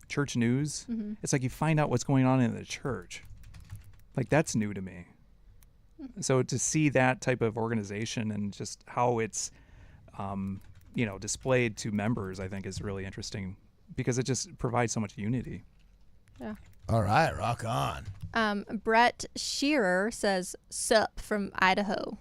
church news. It's like you find out what's going on in the church. Like that's new to me. So to see that type of organization and just how it's, you know, displayed to members, I think is really interesting because it just provides so much unity. Yeah. All right, rock on. Brett Shearer says, sup from Idaho.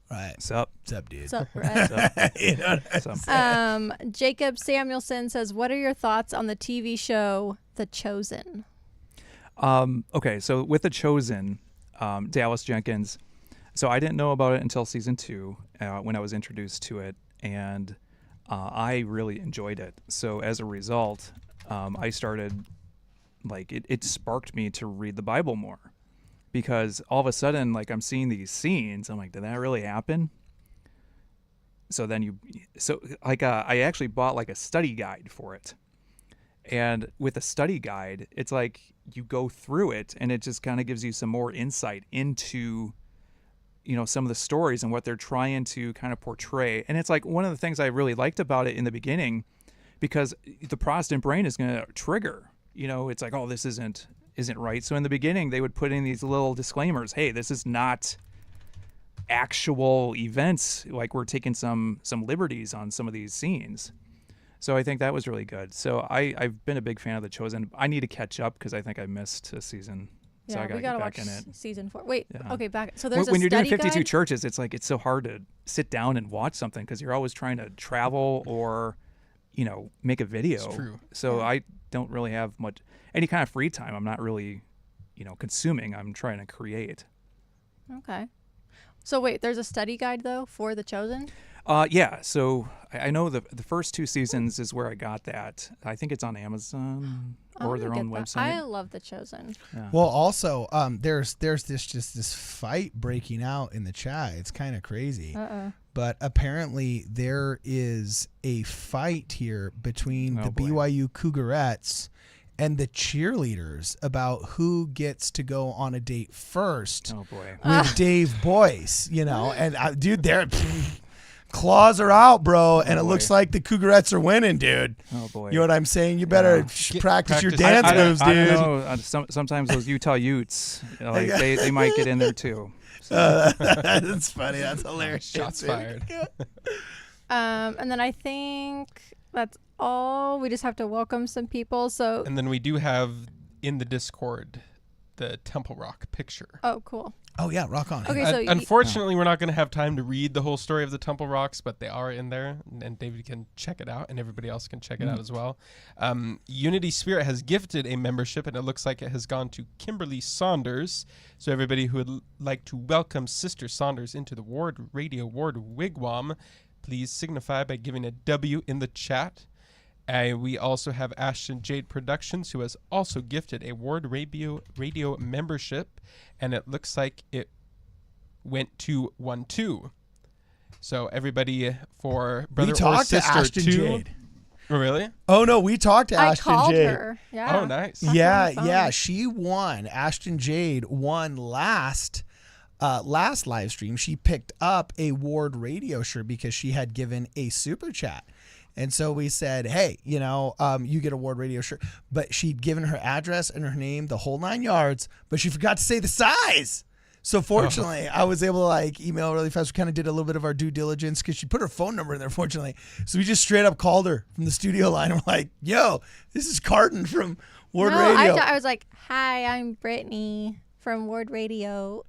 Right. Sup, dude. Sup, Brett. You know what I'm saying? Jacob Samuelson says, what are your thoughts on the TV show The Chosen? Okay, so with The Chosen, Dallas Jenkins, so I didn't know about it until season 2 when I was introduced to it, and I really enjoyed it. So as a result, I started, like, it sparked me to read the Bible more, because all of a sudden, like, I'm seeing these scenes, I'm like, did that really happen? So then I actually bought like a study guide for it. And with a study guide, it's like you go through it and it just kind of gives you some more insight into, you know, some of the stories and what they're trying to kind of portray. And it's like one of the things I really liked about it in the beginning, because the Protestant brain is going to trigger, you know, it's like, oh, this isn't right. So in the beginning, they would put in these little disclaimers. Hey, this is not actual events. Like, we're taking some liberties on some of these scenes. So I think that was really good. So I've been a big fan of The Chosen. I need to catch up because I think I missed a season. So I we gotta watch get back in it. season 4. Wait, Yeah. okay, back. So there's when a you're doing study 52 guide? churches, it's like it's so hard to sit down and watch something because you're always trying to travel or, you know, make a video. It's true. So I don't really have any kind of free time. I'm not really, you know, consuming. I'm trying to create. Okay. So wait, there's a study guide though for The Chosen? Yeah. So I know the first 2 seasons is where I got that. I think it's on Amazon or their own website. I love The Chosen. Yeah. Well, also, there's this fight breaking out in the chat. It's kind of crazy. But apparently there is a fight here between the boy. BYU Cougarettes and the cheerleaders about who gets to go on a date first Oh boy. with Dave Boice, you know. And dude, they're claws are out, bro, and it boy. looks like the Cougarettes are winning, dude. Oh boy. You know what I'm saying? You better practice your practice. dance I moves, don't dude. know. Sometimes those Utah Utes, you know, like they might get in there too. That's funny. That's hilarious. Shots dude. fired. And then I think that's all. We just have to welcome some people. So And then we do have in the Discord the Temple Rock picture. Oh, cool. Oh yeah, rock on. Okay, so Unfortunately, we're not going to have time to read the whole story of the Temple Rocks, but they are in there, and David can check it out, and everybody else can check it out as well. Unity Spirit has gifted a membership, and it looks like it has gone to Kimberly Saunders. So everybody who would like to welcome Sister Saunders into the Ward Radio Ward Wigwam, please signify by giving a W in the chat. We also have Ashton Jade Productions, who has also gifted a Ward Radio membership, and it looks like it went to 1-2. So everybody for brother we talked or sister to Ashton two. Jade. Oh, really? Oh no, we talked to I Ashton called Jade. her. Yeah. Oh, nice. Talked Yeah, on the phone. yeah, she won. Ashton Jade won last live stream. She picked up a Ward Radio shirt because she had given a super chat. And so we said, hey, you get a Ward Radio shirt. But she'd given her address and her name, the whole 9 yards, but she forgot to say the size. So fortunately, I was able to email really fast. We kind of did a little bit of our due diligence because she put her phone number in there, fortunately. So we just straight up called her from the studio line. I'm like, yo, this is Carton from Ward Radio. I was like, hi, I'm Brittany from Ward Radio.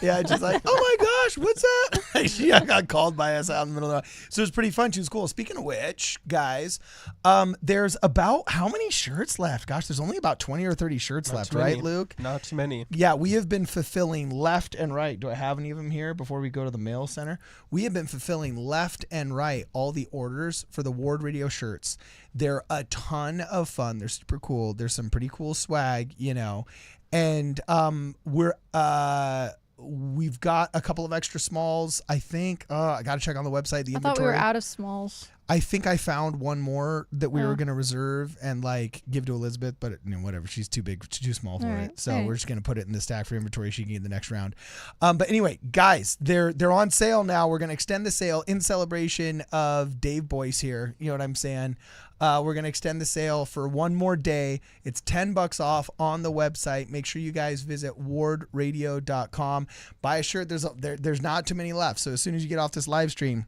Yeah, just like, oh my gosh, what's up? She got called by us out in the middle of the night. So it was pretty fun. She was cool. Speaking of which, guys, there's about how many shirts left? Gosh, there's only about 20 or 30 shirts left, right, Luke? Not too many. Yeah, we have been fulfilling left and right. Do I have any of them here before we go to the mail center? We have been fulfilling left and right all the orders for the Ward Radio shirts. They're a ton of fun. They're super cool. There's some pretty cool swag, and we've got a couple of extra smalls. I think I got to check on the website the I inventory. thought we were out of smalls. I think I found one more that we were going to reserve and give to Elizabeth, but whatever. She's too big, too small for it. So we're just going to put it in the stack for inventory. She can get the next round. But anyway, guys, they're on sale now. We're going to extend the sale in celebration of Dave Boice here. You know what I'm saying? We're going to extend the sale for one more day. It's $10 off on the website. Make sure you guys visit wardradio.com. Buy a shirt. There's not too many left. So as soon as you get off this live stream,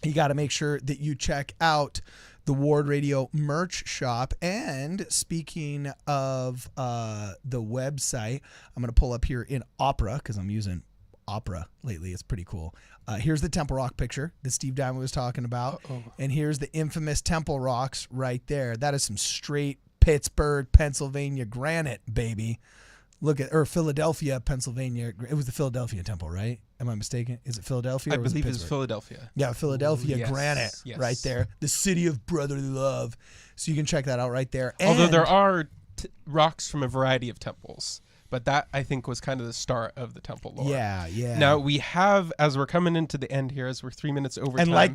you got to make sure that you check out the Ward Radio merch shop. And speaking of the website, I'm going to pull up here in Opera because I'm using Opera lately. It's pretty cool. Here's the Temple Rock picture that Steve Diamond was talking about. And here's the infamous Temple Rocks right there. That is some straight Pittsburgh, Pennsylvania granite, baby. Or Philadelphia, Pennsylvania. It was the Philadelphia Temple, right? Am I mistaken? Is it Philadelphia? I believe it's Philadelphia. Yeah, Philadelphia Yes, granite yes. right there. The city of brotherly love. So you can check that out right there. Although And there are rocks from a variety of temples. But that, I think, was kind of the start of the temple lore. Yeah. Now, we have, as we're coming into the end here, as we're 3 minutes over And time, like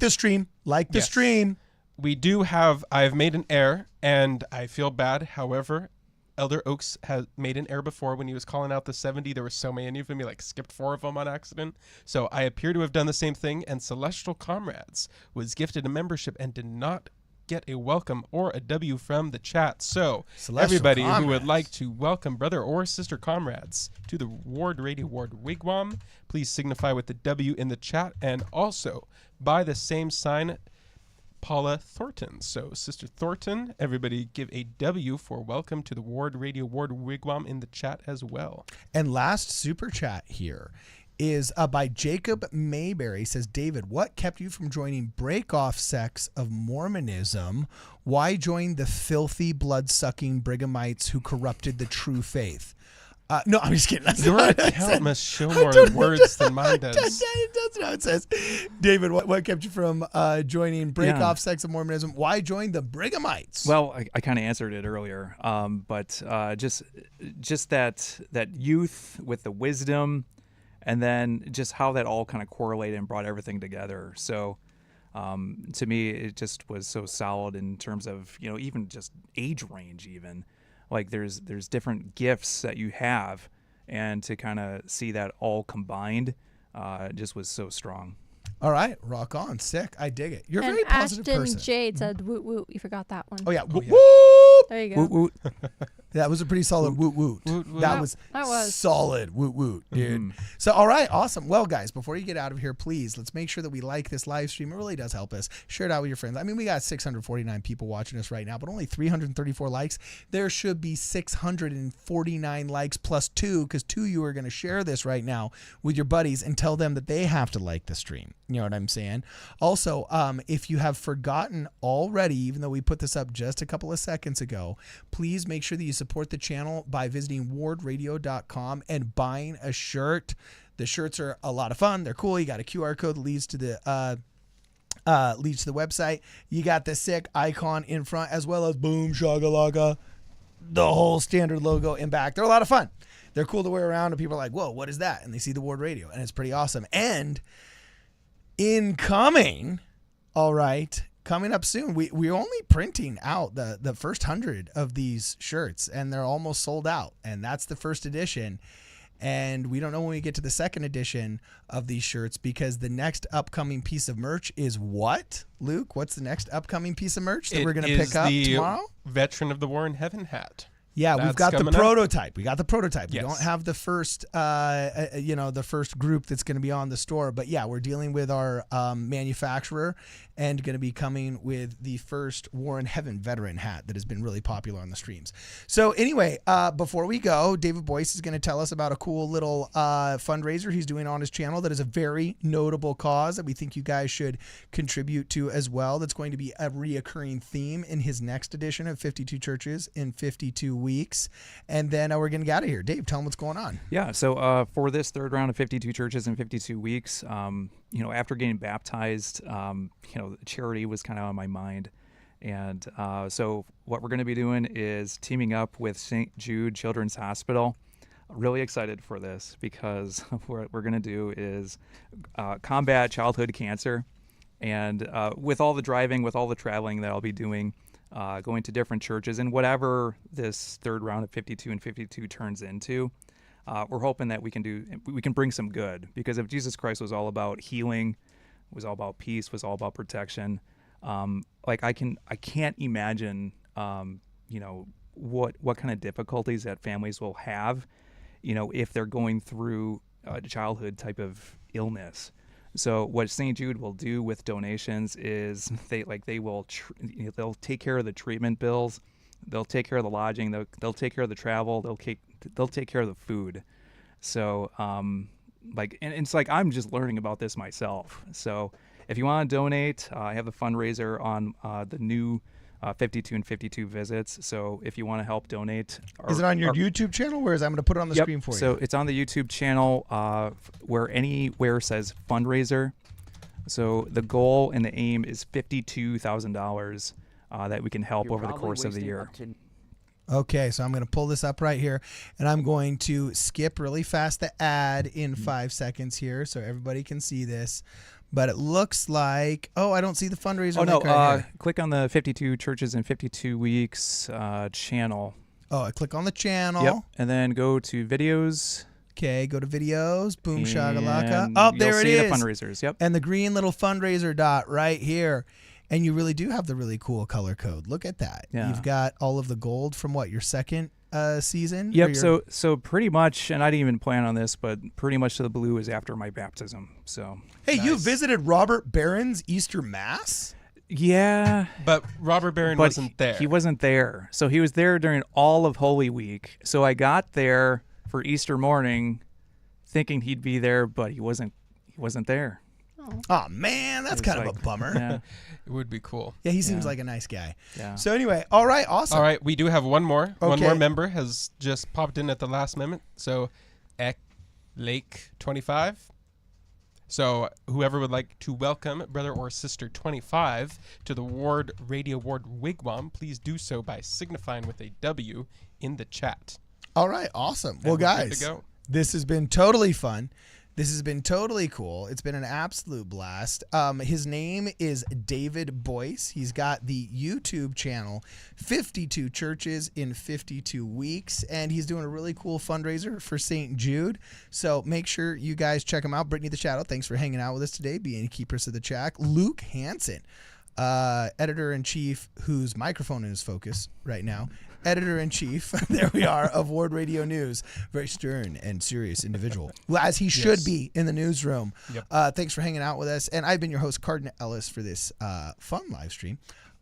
the stream. We do have, I've made an error, and I feel bad. However, Elder Oaks has made an error before when he was calling out the 70. There were so many of them, he skipped 4 of them on accident. So I appear to have done the same thing, and Celestial Comrades was gifted a membership and did not get a welcome or a W from the chat. So everybody who would like to welcome brother or sister comrades to the Ward Radio Ward Wigwam, please signify with the W in the chat, and also by the same sign, Paula Thornton. So Sister Thornton, everybody give a W for welcome to the Ward Radio Ward Wigwam in the chat as well. And last super chat here is by Jacob Mayberry. Says, David, what kept you from joining break-off sects of Mormonism? Why join the filthy, blood-sucking Brighamites who corrupted the true faith? No, I'm just kidding. Your account must show more words than mine does. That's how it says. David, what kept you from joining break-off sects of Mormonism? Why join the Brighamites? Well, I kind of answered it earlier, but just that youth with the wisdom, and then just how that all kind of correlated and brought everything together. So to me, it just was so solid in terms of, even just age range even. Like there's different gifts that you have, and to kind of see that all combined just was so strong. All right, rock on. Sick. I dig it. You're a and very positive Ashton person. Jade said, woot woot. You forgot that one. Oh, yeah. Oh, yeah. Woo! There you go. Woot woot. That was a pretty solid woot woot. Woot, woot. That was solid woot woot, dude. So, all right, awesome. Well, guys, before you get out of here, please, let's make sure that we like this live stream. It really does help us. Share it out with your friends. I mean, we got 649 people watching us right now, but only 334 likes. There should be 649 likes plus 2, because 2 of you are going to share this right now with your buddies and tell them that they have to like the stream. You know what I'm saying? Also, if you have forgotten already, even though we put this up just a couple of seconds ago, please make sure that you support the channel by visiting wardradio.com and buying a shirt. The shirts are a lot of fun. They're cool. You got a QR code that leads to the website. You got the sick icon in front, as well as boom shakalaka, the whole standard logo in back. They're a lot of fun. They're cool to wear around, and people are like, whoa, what is that? And they see the Ward Radio, and it's pretty awesome. And incoming, all right, coming up soon, we're only printing out the first 100 of these shirts, and they're almost sold out, and that's the first edition. And we don't know when we get to the second edition of these shirts, because the next upcoming piece of merch is what? Luke, what's the next upcoming piece of merch that we're going to pick up tomorrow? Veteran of the War in Heaven hat. Yeah, we've got the prototype. We got the prototype. Yes. We don't have the first, the first group that's going to be on the store. But yeah, we're dealing with our manufacturer and going to be coming with the first War in Heaven veteran hat that has been really popular on the streams. So anyway, before we go, David Boice is going to tell us about a cool little fundraiser he's doing on his channel that is a very notable cause that we think you guys should contribute to as well. That's going to be a reoccurring theme in his next edition of 52 Churches in 52 weeks. And then we're going to get out of here. Dave, tell them what's going on. Yeah, so for this third round of 52 Churches in 52 weeks, after getting baptized, charity was kind of on my mind. And so what we're going to be doing is teaming up with St. Jude Children's Hospital. Really excited for this, because what we're going to do is combat childhood cancer. And with all the driving, with all the traveling that I'll be doing, going to different churches, and whatever this third round of 52 and 52 turns into, we're hoping that we can bring some good, because if Jesus Christ was all about healing, was all about peace, was all about protection, I can't imagine what kind of difficulties that families will have, if they're going through a childhood type of illness. So what St. Jude will do with donations is they'll take care of the treatment bills, they'll take care of the lodging, they'll take care of the travel, they'll take care of the food. So and it's like I'm just learning about this myself. So if you want to donate, I have a fundraiser on the new 52 and 52 visits. So if you want to help donate, is it on your YouTube channel? Where is I'm going to put it on the screen for you? So it's on the YouTube channel where anywhere says fundraiser. So the goal and the aim is $52,000 that we can help over the course of the year. Okay, so I'm going to pull this up right here, and I'm going to skip really fast the ad in 5 seconds here so everybody can see this. But it looks like, I don't see the fundraiser. Click on the 52 Churches in 52 Weeks channel. Oh, I click on the channel. Yep, and then go to videos. Okay, go to videos. Boom, shagalaka. There it is. is. The fundraisers. Yep. And the green little fundraiser dot right here. And you really do have the really cool color code. Look at that. Yeah. You've got all of the gold from your second season? Yep. So pretty much, and I didn't even plan on this, but pretty much the blue is after my baptism. So. Hey, Nice. You visited Robert Barron's Easter Mass? Yeah. But Robert Barron wasn't there. He wasn't there. So he was there during all of Holy Week. So I got there for Easter morning thinking he'd be there, but he wasn't there. Oh, man, that's kind of a bummer. Yeah. It would be cool. Yeah, he seems like a nice guy. Yeah. So anyway, all right, awesome. All right, we do have one more. One Okay. more member has just popped in at the last minute. So, Lake 25. So, whoever would like to welcome brother or sister 25 to the Ward Radio Ward Wigwam, please do so by signifying with a W in the chat. All right, awesome. Well, we're good guys, to go. this has been totally fun. This has been totally cool. It's been an absolute blast. His name is David Boice. He's got the YouTube channel, 52 Churches in 52 Weeks, and he's doing a really cool fundraiser for St. Jude. So make sure you guys check him out. Brittany the Shadow, thanks for hanging out with us today, being keepers of the chat. Luke Hansen, editor-in-chief, whose microphone is focused right now, editor-in-chief, there we are, of Ward Radio News. Very stern and serious individual, well, as he should be in the newsroom. Yep. Thanks for hanging out with us. And I've been your host, Cardin Ellis, for this fun live stream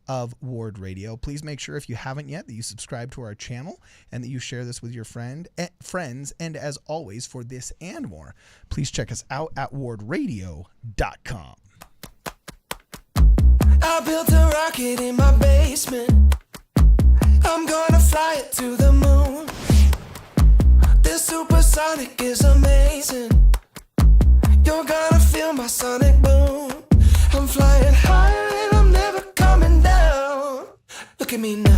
of Ward Radio. Please make sure, if you haven't yet, that you subscribe to our channel and that you share this with your friends. And as always, for this and more, please check us out at wardradio.com. I built a rocket in my basement. I'm gonna fly it to the moon. This supersonic is amazing. You're gonna feel my sonic boom. I'm flying higher and I'm never coming down. Look at me now.